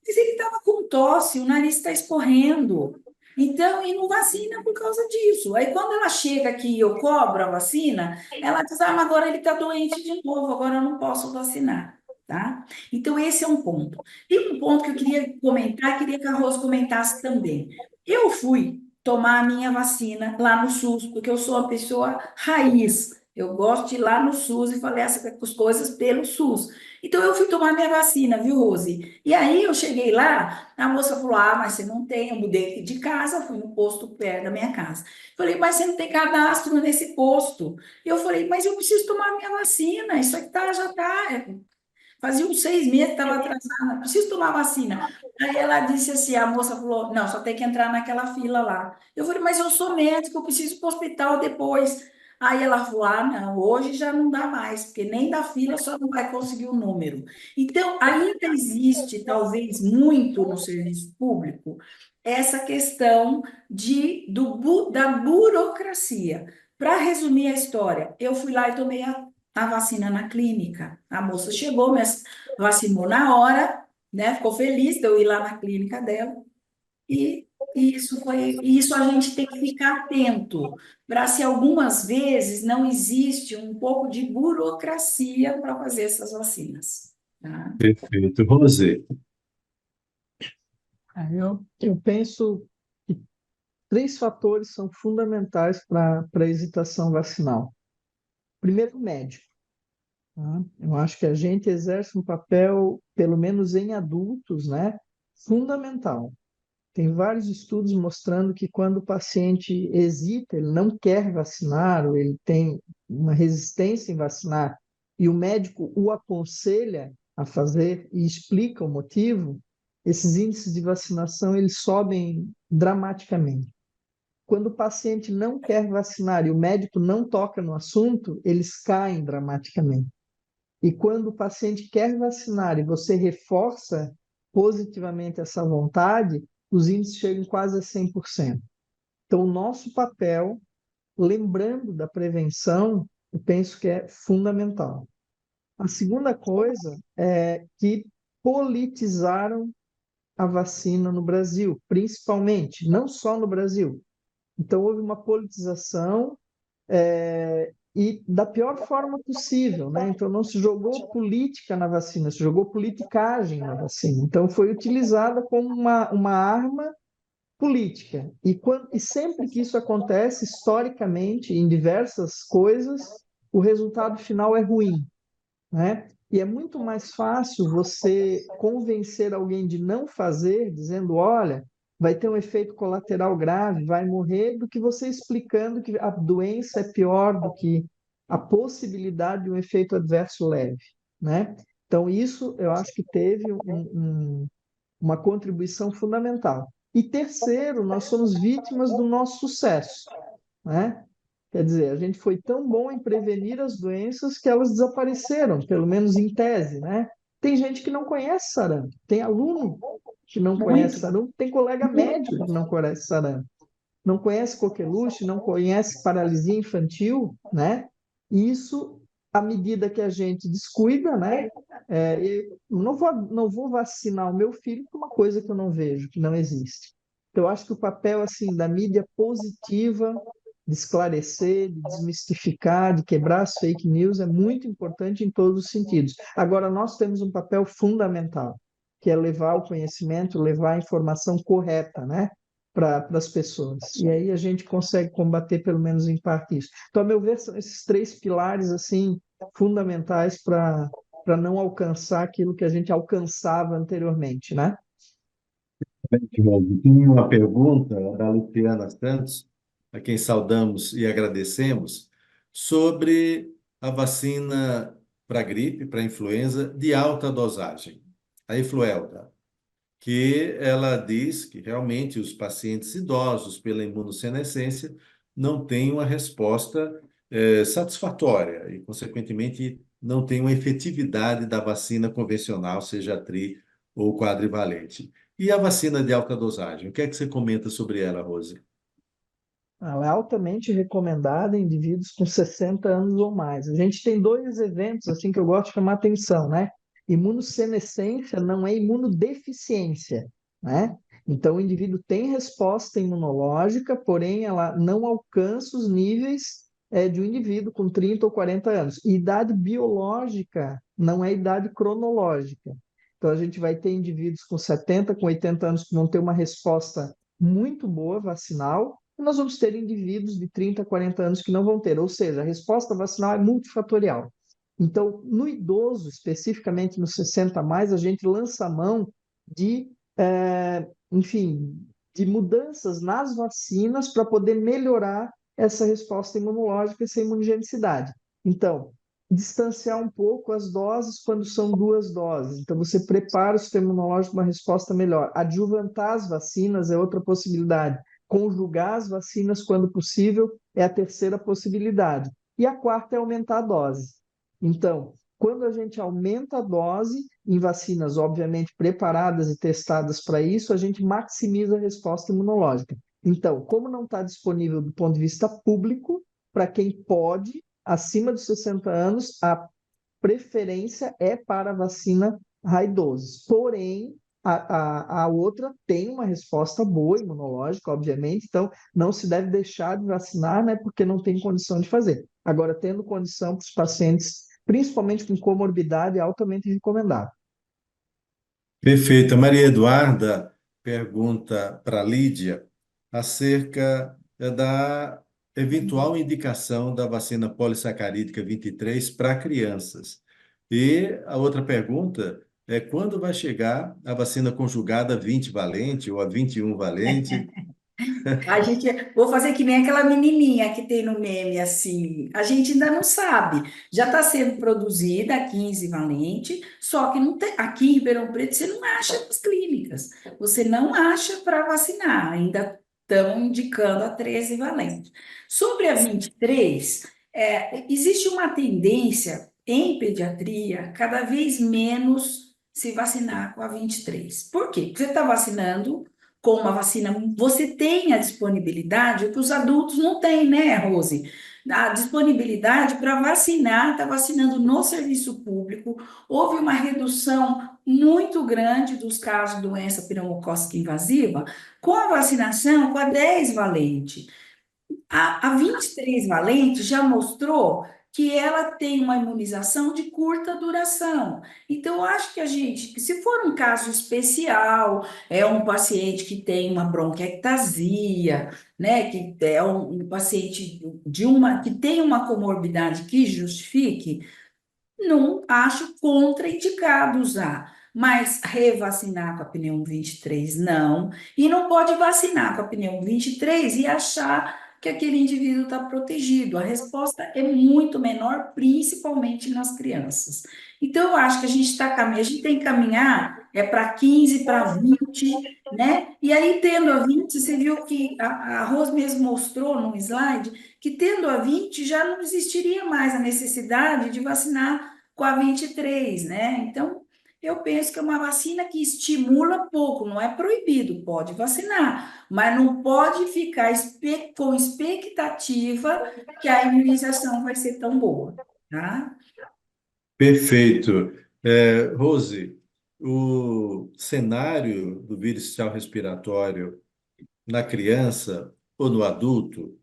Mas ele estava com tosse, o nariz está escorrendo. Então, e não vacina por causa disso. Aí, quando ela chega aqui e eu cobro a vacina, ela diz: mas agora ele está doente de novo, agora eu não posso vacinar. Tá? Então, esse é um ponto. E um ponto que eu queria comentar, queria que a Rose comentasse também. Eu fui tomar a minha vacina lá no SUS, porque eu sou uma pessoa raiz. Eu gosto de ir lá no SUS e fazer essas coisas pelo SUS. Então, eu fui tomar minha vacina, viu, Rose? E aí eu cheguei lá, a moça falou: mas você não tem, eu mudei aqui de casa, fui no posto perto da minha casa. Falei, mas você não tem cadastro nesse posto. Eu falei, mas eu preciso tomar minha vacina, isso aqui já tá. Fazia uns 6 meses que estava atrasada, preciso tomar vacina. Aí ela disse assim: a moça falou, não, só tem que entrar naquela fila lá. Eu falei, mas eu sou médica, eu preciso ir para o hospital depois. Aí ela falou: não, hoje já não dá mais, porque nem da fila só não vai conseguir o número. Então, ainda existe, talvez muito no serviço público, essa questão da burocracia. Para resumir a história, eu fui lá e tomei a vacina na clínica. A moça chegou, me vacinou na hora, né? Ficou feliz de eu ir lá na clínica dela. E isso a gente tem que ficar atento, para se algumas vezes não existe um pouco de burocracia para fazer essas vacinas. Tá?
Perfeito. Rose,
Eu penso que três fatores são fundamentais para a hesitação vacinal. Primeiro, o médico. Tá? Eu acho que a gente exerce um papel, pelo menos em adultos, né, fundamental. Tem vários estudos mostrando que quando o paciente hesita, ele não quer vacinar, ou ele tem uma resistência em vacinar, e o médico o aconselha a fazer e explica o motivo, esses índices de vacinação eles sobem dramaticamente. Quando o paciente não quer vacinar e o médico não toca no assunto, eles caem dramaticamente. E quando o paciente quer vacinar e você reforça positivamente essa vontade, os índices chegam quase a 100%. Então, o nosso papel, lembrando da prevenção, eu penso que é fundamental. A segunda coisa é que politizaram a vacina no Brasil, principalmente, não só no Brasil. Então, houve uma politização e da pior forma possível, né? Então, não se jogou política na vacina, se jogou politicagem na vacina. Então, foi utilizada como uma arma política. E sempre que isso acontece, historicamente, em diversas coisas, o resultado final é ruim, né? E é muito mais fácil você convencer alguém de não fazer, dizendo, olha, vai ter um efeito colateral grave, vai morrer, do que você explicando que a doença é pior do que a possibilidade de um efeito adverso leve, né? Então, isso eu acho que teve uma contribuição fundamental. E terceiro, nós somos vítimas do nosso sucesso, né? Quer dizer, a gente foi tão bom em prevenir as doenças que elas desapareceram, pelo menos em tese, né? Tem gente que não conhece sarampo, tem aluno que não conhece
Muito.
sarampo, tem colega médico que não conhece sarampo, não conhece coqueluche, não conhece paralisia infantil, né? E isso, à medida que a gente descuida, né? Eu não vou vacinar o meu filho por uma coisa que eu não vejo, que não existe. Então, eu acho que o papel assim da mídia positiva, de esclarecer, de desmistificar, de quebrar as fake news é muito importante em todos os sentidos. Agora, nós temos um papel fundamental, que é levar o conhecimento, levar a informação correta, né? Para as pessoas. E aí a gente consegue combater, pelo menos em parte, isso. Então, a meu ver, são esses três pilares assim fundamentais para não alcançar aquilo que a gente alcançava anteriormente, né?
Edvaldo, tem uma pergunta da Luciana Santos, a quem saudamos e agradecemos, sobre a vacina para gripe, para influenza, de alta dosagem, a Influelda, que ela diz que realmente os pacientes idosos, pela imunossenescência, não têm uma resposta satisfatória e, consequentemente, não têm uma efetividade da vacina convencional, seja tri ou quadrivalente. E a vacina de alta dosagem? O que é que você comenta sobre ela, Rose?
Ela é altamente recomendada em indivíduos com 60 anos ou mais. A gente tem dois eventos assim que eu gosto de chamar atenção, né? Imunossenescência não é imunodeficiência, né? Então, o indivíduo tem resposta imunológica, porém ela não alcança os níveis de um indivíduo com 30 ou 40 anos. E idade biológica não é idade cronológica. Então, a gente vai ter indivíduos com 70, com 80 anos que vão ter uma resposta muito boa vacinal, e nós vamos ter indivíduos de 30, 40 anos que não vão ter. Ou seja, a resposta vacinal é multifatorial. Então, no idoso, especificamente nos 60 a mais, a gente lança a mão de, enfim, de mudanças nas vacinas para poder melhorar essa resposta imunológica, essa imunogenicidade. Então, distanciar um pouco as doses quando são duas doses. Então, você prepara o sistema imunológico para uma resposta melhor. Adjuvantar as vacinas é outra possibilidade. Conjugar as vacinas quando possível é a terceira possibilidade. E a quarta é aumentar a dose. Então, quando a gente aumenta a dose, em vacinas obviamente preparadas e testadas para isso, a gente maximiza a resposta imunológica. Então, como não está disponível do ponto de vista público, para quem pode, acima dos 60 anos, a preferência é para a vacina high dose. Porém, a outra tem uma resposta boa imunológica, obviamente, então não se deve deixar de vacinar, né, porque não tem condição de fazer. Agora, tendo condição para os pacientes, principalmente com comorbidade, é altamente recomendado.
Perfeito. A Maria Eduarda pergunta para a Lídia acerca da eventual indicação da vacina polissacarídica 23 para crianças. E a outra pergunta é quando vai chegar a vacina conjugada 20 valente ou a 21 valente?
A gente, vou fazer que nem aquela menininha que tem no meme, assim. A gente ainda não sabe. Já está sendo produzida a 15 valente, só que não tem, aqui em Ribeirão Preto você não acha nas clínicas. Você não acha para vacinar. Ainda estão indicando a 13 valente. Sobre a 23, existe uma tendência em pediatria cada vez menos se vacinar com a 23. Por quê? Porque você está vacinando com uma vacina, você tem a disponibilidade, o que os adultos não têm, né, Rose? A disponibilidade para vacinar, está vacinando no serviço público. Houve uma redução muito grande dos casos de doença pneumocócica invasiva com a vacinação com a 10 valente. A 23 valente já mostrou que ela tem uma imunização de curta duração. Então, eu acho que a gente, se for um caso especial, é um paciente que tem uma bronquiectasia, né, que é um paciente que tem uma comorbidade que justifique, não acho contraindicado usar. Mas revacinar com a pneu 23, não. E não pode vacinar com a pneu 23 e achar que aquele indivíduo está protegido. A resposta é muito menor, principalmente nas crianças. Então, eu acho que a gente está caminhando, a gente tem que caminhar para 15, para 20, né? E aí, tendo a 20, você viu que a Rose mesmo mostrou no slide que tendo a 20 já não existiria mais a necessidade de vacinar com a 23, né? Então, eu penso que é uma vacina que estimula pouco, não é proibido, pode vacinar, mas não pode ficar com expectativa que a imunização vai ser tão boa, tá?
Perfeito. Rose, o cenário do vírus sistema respiratório na criança ou no adulto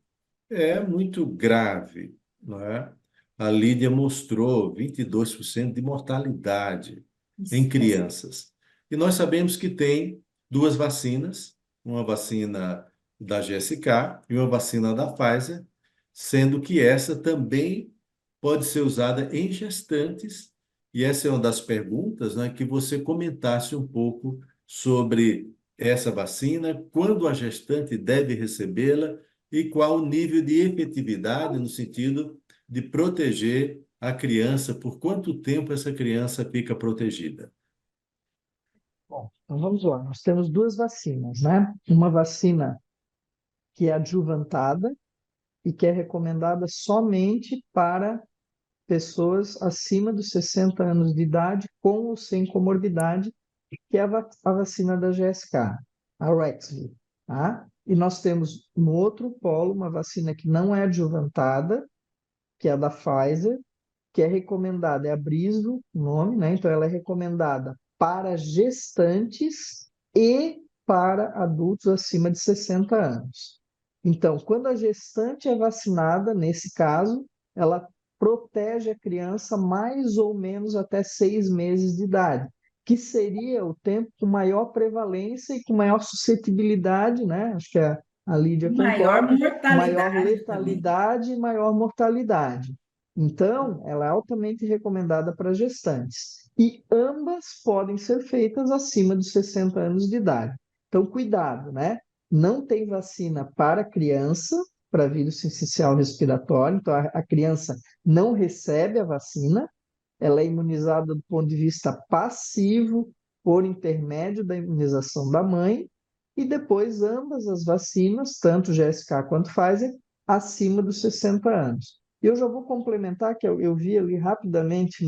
é muito grave, não é? A Lídia mostrou 22% de mortalidade em
Isso.
crianças. E nós sabemos que tem duas vacinas, uma vacina da GSK e uma vacina da Pfizer, sendo que essa também pode ser usada em gestantes. E essa é uma das perguntas, né, que você comentasse um pouco sobre essa vacina, quando a gestante deve recebê-la e qual o nível de efetividade no sentido de proteger a criança, por quanto tempo essa criança fica protegida.
Bom, então vamos lá. Nós temos duas vacinas, né? Uma vacina que é adjuvantada e que é recomendada somente para pessoas acima dos 60 anos de idade, com ou sem comorbidade, que é a vacina da GSK, a Rexville, tá? E nós temos no outro polo uma vacina que não é adjuvantada, que é a da Pfizer, que é recomendada, é a Brislo, o nome, né? Então ela é recomendada para gestantes e para adultos acima de 60 anos. Então, quando a gestante é vacinada, nesse caso, ela protege a criança mais ou menos até 6 meses de idade, que seria o tempo com maior prevalência e com maior suscetibilidade, né? Acho que a Lídia
Maior
concorda, maior
mortalidade também.
letalidade e maior mortalidade. Então, ela é altamente recomendada para gestantes. E ambas podem ser feitas acima dos 60 anos de idade. Então, cuidado, né? Não tem vacina para criança, para vírus sincicial respiratório. Então, a criança não recebe a vacina. Ela é imunizada do ponto de vista passivo, por intermédio da imunização da mãe. E depois, ambas as vacinas, tanto GSK quanto Pfizer, acima dos 60 anos. E eu já vou complementar, que eu vi ali rapidamente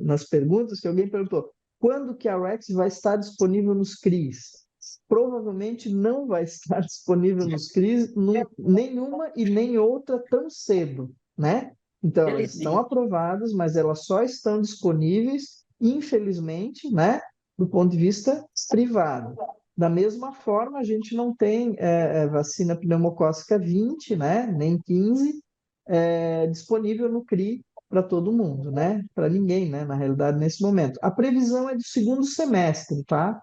nas perguntas, que alguém perguntou, quando que a Rex vai estar disponível nos CRIs? Provavelmente não vai estar disponível nos CRIs, nenhuma e nem outra tão cedo, né? Então, elas estão
Felizmente.
aprovadas, mas elas só estão disponíveis, infelizmente, né, do ponto de vista privado. Da mesma forma, a gente não tem vacina pneumocócica 20, né, nem 15, disponível no CRI para todo mundo, né? Para ninguém, né? Na realidade, nesse momento. A previsão é do segundo semestre, tá?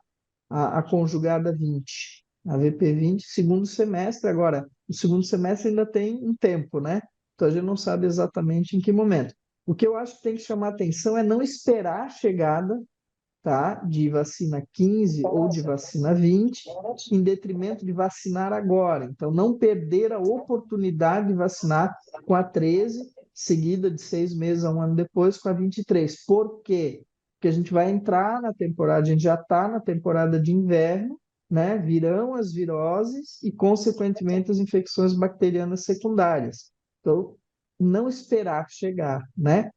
A conjugada 20. A VP20, segundo semestre. Agora, o segundo semestre ainda tem um tempo, né? Então a gente não sabe exatamente em que momento. O que eu acho que tem que chamar atenção é não esperar a chegada, tá, de vacina 15 ou de vacina 20, em detrimento de vacinar agora. Então, não perder a oportunidade de vacinar com a 13, seguida de 6 meses a um ano depois com a 23. Por quê? Porque a gente vai entrar na temporada, a gente já está na temporada de inverno, né? Virão as viroses e, consequentemente, as infecções bacterianas secundárias. Então, não esperar chegar, né?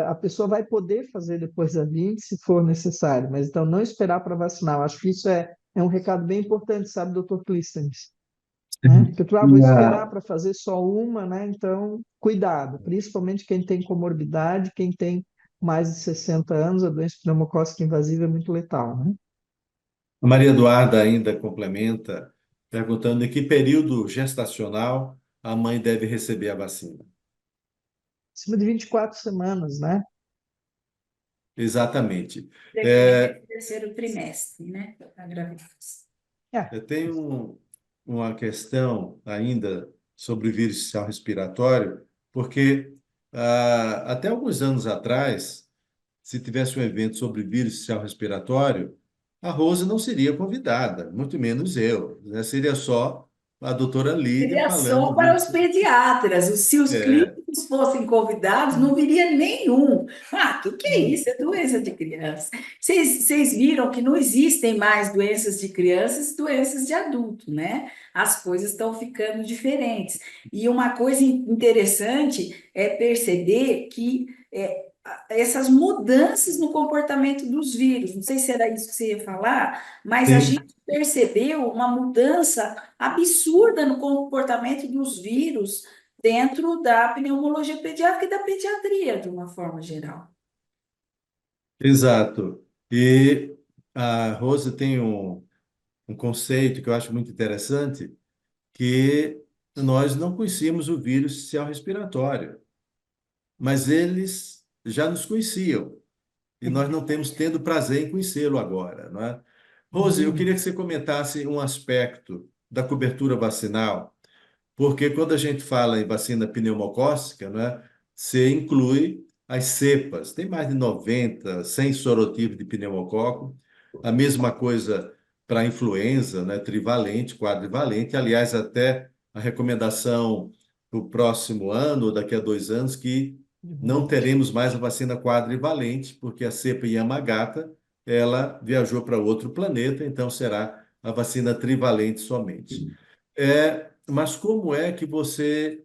A pessoa vai poder fazer depois da 20, se for necessário, mas então não esperar para vacinar. Eu acho que isso é um recado bem importante, sabe, doutor Clístenes? Né? Porque tu, vou esperar para fazer só uma, né? Então, cuidado, principalmente quem tem comorbidade, quem tem mais de 60 anos, a doença pneumocócica invasiva é muito letal, né?
A Maria Eduarda ainda complementa, perguntando em que período gestacional a mãe deve receber a vacina.
Acima de 24 semanas, né?
Exatamente.
Frequência do terceiro trimestre, né? Da gravidez.
É,
Eu tenho uma questão ainda sobre o vírus sistema respiratório, porque até alguns anos atrás, se tivesse um evento sobre vírus sistema respiratório, a Rose não seria convidada, muito menos eu, né? Seria só a doutora Lídia
Seria
falando
só
do
para
vírus.
os pediatras. Se os
É,
clínicos fossem convidados, não viria nenhum. Ah, o que é isso? É doença de criança. Vocês viram que não existem mais doenças de crianças e doenças de adulto, né? As coisas estão ficando diferentes. E uma coisa interessante é perceber que essas mudanças no comportamento dos vírus, não sei se era isso que você ia falar, mas a
sim,
gente percebeu uma mudança absurda no comportamento dos vírus dentro da pneumologia pediátrica e da pediatria, de uma forma geral.
exato. E a Rose tem um conceito que eu acho muito interessante, que nós não conhecíamos o vírus sistema respiratório, mas eles já nos conheciam e nós não temos tendo prazer em conhecê-lo agora, não é? Rose, eu queria que você comentasse um aspecto da cobertura vacinal, porque quando a gente fala em vacina pneumocócica, né, você inclui as cepas. Tem mais de 90, 100 sorotipos de pneumococo. A mesma coisa para a influenza, né, trivalente, quadrivalente. Aliás, até a recomendação para o próximo ano, ou daqui a 2 anos, que não teremos mais a vacina quadrivalente, porque a cepa Yamagata, ela viajou para outro planeta, então será a vacina trivalente somente. Mas como é que você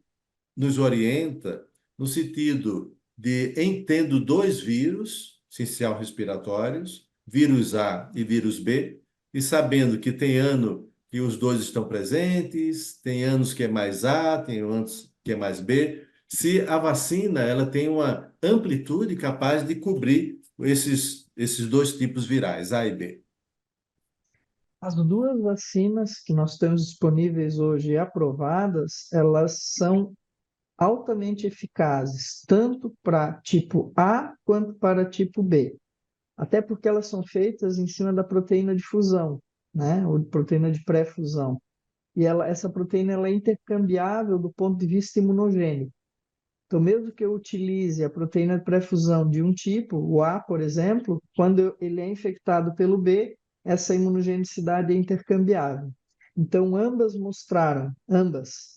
nos orienta no sentido de, em tendo dois vírus essencial respiratórios, vírus A e vírus B, e sabendo que tem ano que os dois estão presentes, tem anos que é mais A, tem anos que é mais B, se a vacina ela tem uma amplitude capaz de cobrir esses dois tipos virais, A e B.
as duas vacinas que nós temos disponíveis hoje e aprovadas, elas são altamente eficazes, tanto para tipo A quanto para tipo B. Até porque elas são feitas em cima da proteína de fusão, né? Ou de proteína de pré-fusão. E essa proteína ela é intercambiável do ponto de vista imunogênico. Então, mesmo que eu utilize a proteína de pré-fusão de um tipo, o A, por exemplo, quando ele é infectado pelo B, essa imunogenicidade é intercambiável. Então, ambas,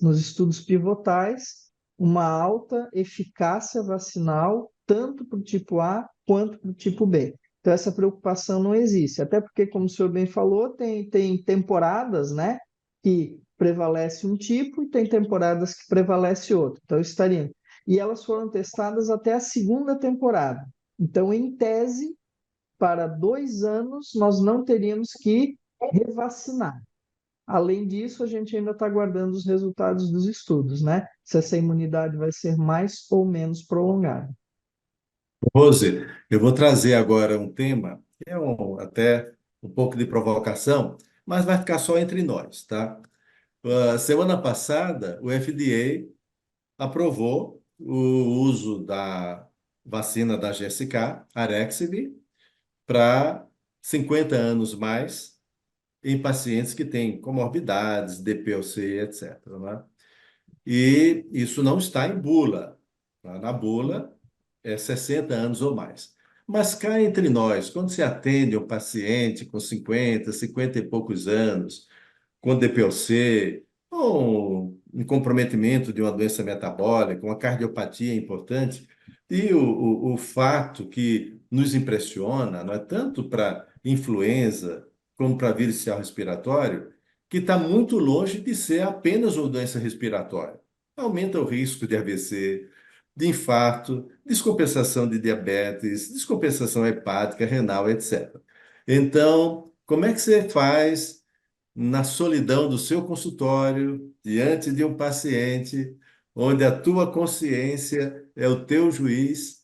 nos estudos pivotais, uma alta eficácia vacinal, tanto para o tipo A quanto para o tipo B. Então, essa preocupação não existe. Até porque, como o senhor bem falou, tem temporadas, né, que prevalece um tipo e tem temporadas que prevalece outro. Então, estaria e elas foram testadas até a segunda temporada. Então, em tese, para 2 anos, nós não teríamos que revacinar. Além disso, a gente ainda está aguardando os resultados dos estudos, né? Se essa imunidade vai ser mais ou menos prolongada.
Rose, eu vou trazer agora um tema, que é até um pouco de provocação, mas vai ficar só entre nós, tá? Semana passada, o FDA aprovou o uso da vacina da GSK, Arexvy, para 50 anos mais, em pacientes que têm comorbidades, DPOC, etc., né? E isso não está em bula. Tá? Na bula é 60 anos ou mais. Mas cá entre nós, quando se atende um paciente com 50, 50 e poucos anos, com DPOC, ou um comprometimento de uma doença metabólica, uma cardiopatia importante, e o fato que nos impressiona, não é tanto para influenza como para vírus sistema respiratório, que está muito longe de ser apenas uma doença respiratória. Aumenta o risco de AVC, de infarto, descompensação de diabetes, descompensação hepática, renal, etc. Então, como é que você faz na solidão do seu consultório, diante de um paciente, onde a tua consciência é o teu juiz,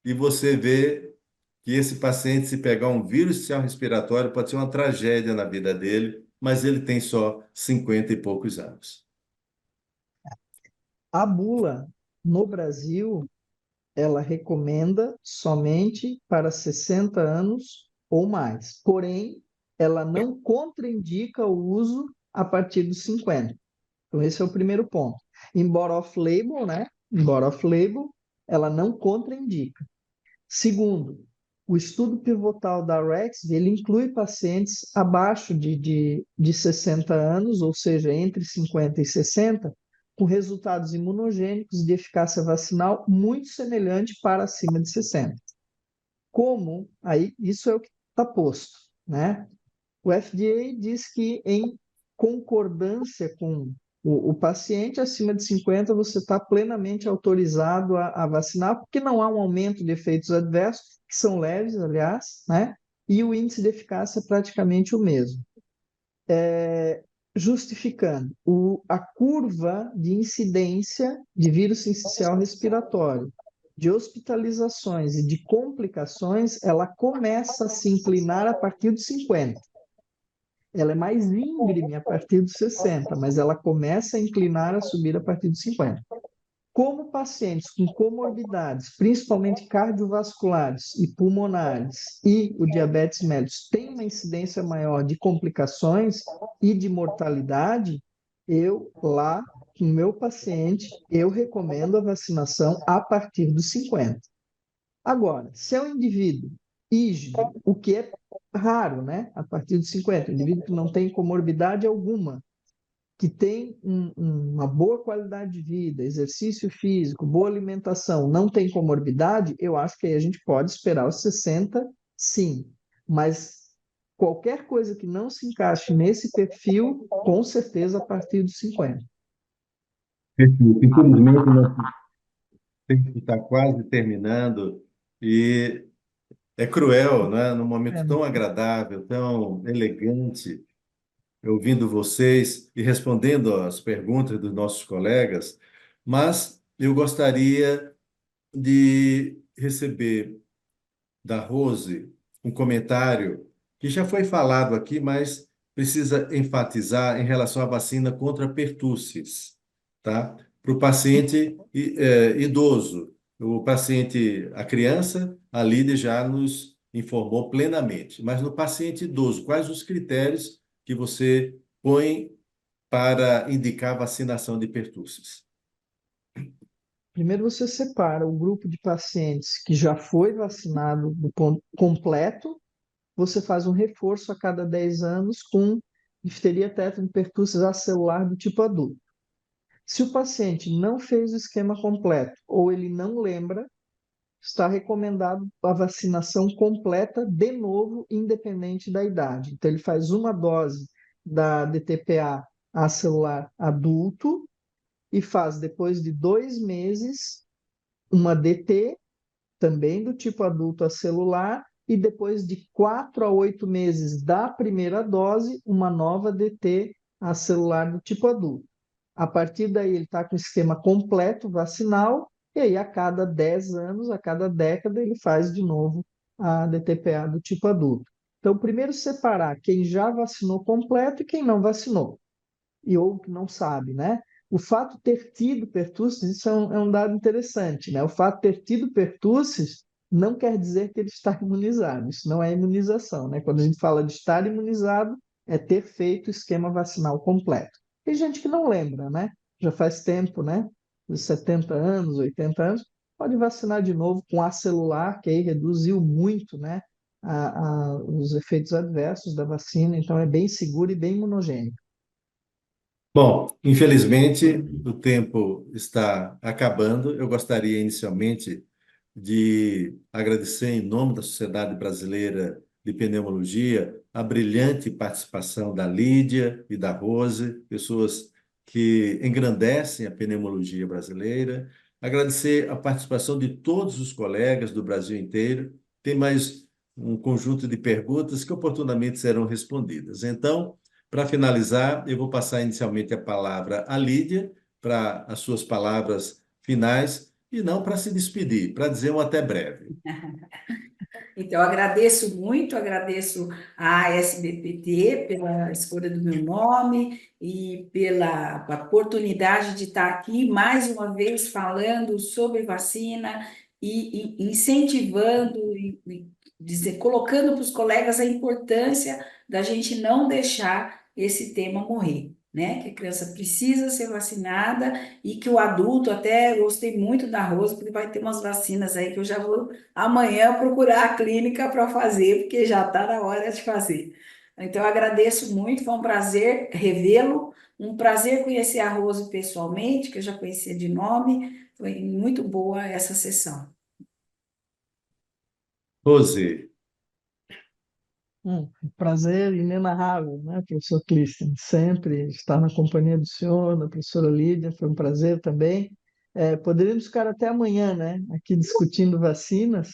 e você vê que esse paciente, se pegar um vírus sistema respiratório, pode ser uma tragédia na vida dele, mas ele tem só 50 e poucos anos.
A bula no Brasil, ela recomenda somente para 60 anos ou mais. Porém, ela não contraindica o uso a partir dos 50. Então, esse é o primeiro ponto. Embora off-label, né? Embora off-label, ela não contraindica. Segundo, o estudo pivotal da REX, ele inclui pacientes abaixo de 60 anos, ou seja, entre 50 e 60, com resultados imunogênicos de eficácia vacinal muito semelhante para acima de 60. Como? Aí, isso é o que está posto, né? O FDA diz que, em concordância com o paciente acima de 50, você está plenamente autorizado a vacinar, porque não há um aumento de efeitos adversos, que são leves, aliás, né? E o índice de eficácia é praticamente o mesmo. Justificando, a curva de incidência de vírus sincicial respiratório, de hospitalizações e de complicações, ela começa a se inclinar a partir dos 50. Ela é mais íngreme a partir dos 60, mas ela começa a inclinar a subir a partir dos 50. Como pacientes com comorbidades, principalmente cardiovasculares e pulmonares, e o diabetes mellitus têm uma incidência maior de complicações e de mortalidade, lá, com o meu paciente, eu recomendo a vacinação a partir dos 50. Agora, se é um indivíduo rígido, o que é raro, né? A partir dos 50, um indivíduo que não tem comorbidade alguma, que tem uma boa qualidade de vida, exercício físico, boa alimentação, não tem comorbidade, eu acho que aí a gente pode esperar os 60, sim. Mas qualquer coisa que não se encaixe nesse perfil, com certeza a partir dos 50.
Perfeito. Infelizmente, nós temos que estar quase terminando e é cruel, né? Num momento tão agradável, tão elegante, ouvindo vocês e respondendo às perguntas dos nossos colegas, mas eu gostaria de receber da Rose um comentário que já foi falado aqui, mas precisa enfatizar em relação à vacina contra pertussis, tá? Para o paciente idoso, o paciente, a criança, a Lídia já nos informou plenamente, mas no paciente idoso, quais os critérios que você põe para indicar vacinação de pertussis?
Primeiro você separa o grupo de pacientes que já foi vacinado do ponto completo, você faz um reforço a cada 10 anos com difteria, tétano, pertussis acelular do tipo adulto. Se o paciente não fez o esquema completo ou ele não lembra, está recomendado a vacinação completa de novo, independente da idade. Então, ele faz uma dose da DTPA acelular adulto e faz, depois de 2 meses, uma DT, também do tipo adulto acelular, e depois de 4 a 8 meses da primeira dose, uma nova DT acelular do tipo adulto. A partir daí, ele está com o esquema completo vacinal, e aí a cada 10 anos, a cada década, ele faz de novo a DTPA do tipo adulto. Então, primeiro separar quem já vacinou completo e quem não vacinou, e ou que não sabe, né? O fato de ter tido pertussis, isso é um dado interessante, né? O fato de ter tido pertussis não quer dizer que ele está imunizado, isso não é imunização, né? Quando a gente fala de estar imunizado, é ter feito o esquema vacinal completo. Tem gente que não lembra, né? Já faz tempo, né? Dos 70 anos, 80 anos, pode vacinar de novo com a celular, que aí reduziu muito, né? Os efeitos adversos da vacina, então é bem seguro e bem imunogênico.
Bom, infelizmente o tempo está acabando. Eu gostaria inicialmente de agradecer em nome da Sociedade Brasileira de Pneumologia a brilhante participação da Lídia e da Rose, pessoas que engrandecem a pneumologia brasileira. Agradecer a participação de todos os colegas do Brasil inteiro. Tem mais um conjunto de perguntas que oportunamente serão respondidas. Então, para finalizar, eu vou passar inicialmente a palavra à Lídia para as suas palavras finais e não para se despedir, para dizer um até breve.
Então, agradeço muito, agradeço à SBPT pela escolha do meu nome e pela oportunidade de estar aqui mais uma vez falando sobre vacina e incentivando colocando para os colegas a importância da gente não deixar esse tema morrer, né? Que a criança precisa ser vacinada e que o adulto, até gostei muito da Rosa, porque vai ter umas vacinas aí que eu já vou amanhã procurar a clínica para fazer, porque já está na hora de fazer. Então, eu agradeço muito, foi um prazer revê-lo, um prazer conhecer a Rose pessoalmente, que eu já conhecia de nome, foi muito boa essa sessão.
Rose,
Prazer inenarrável, né, professor Clístenes? Sempre estar na companhia do senhor, da professora Lídia, foi um prazer também. Poderíamos ficar até amanhã, né, aqui discutindo vacinas,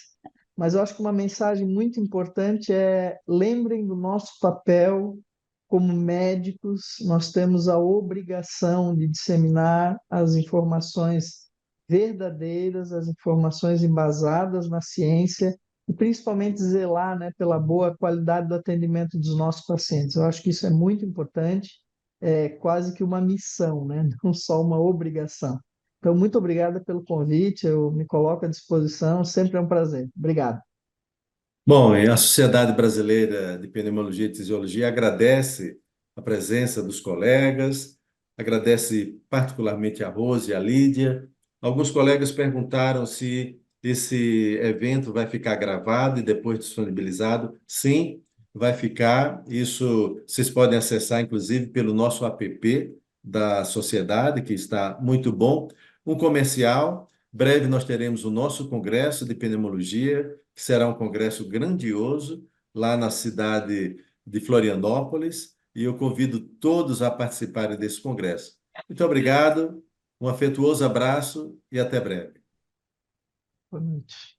mas eu acho que uma mensagem muito importante é: lembrem do nosso papel como médicos, nós temos a obrigação de disseminar as informações verdadeiras, as informações embasadas na ciência e principalmente zelar, né, pela boa qualidade do atendimento dos nossos pacientes. Eu acho que isso é muito importante, é quase que uma missão, né, não só uma obrigação. Então, muito obrigada pelo convite, eu me coloco à disposição, sempre é um prazer. Obrigado.
bom, e a Sociedade Brasileira de Pneumologia e Fisiologia agradece a presença dos colegas, agradece particularmente a Rose e a Lídia. Alguns colegas perguntaram se esse evento vai ficar gravado e depois disponibilizado. Sim, vai ficar. Isso vocês podem acessar, inclusive, pelo nosso app da sociedade, que está muito bom. Um comercial. Breve nós teremos o nosso congresso de pneumologia, que será um congresso grandioso lá na cidade de Florianópolis, e eu convido todos a participarem desse congresso. Muito obrigado, um afetuoso abraço e até breve.
Boa noite.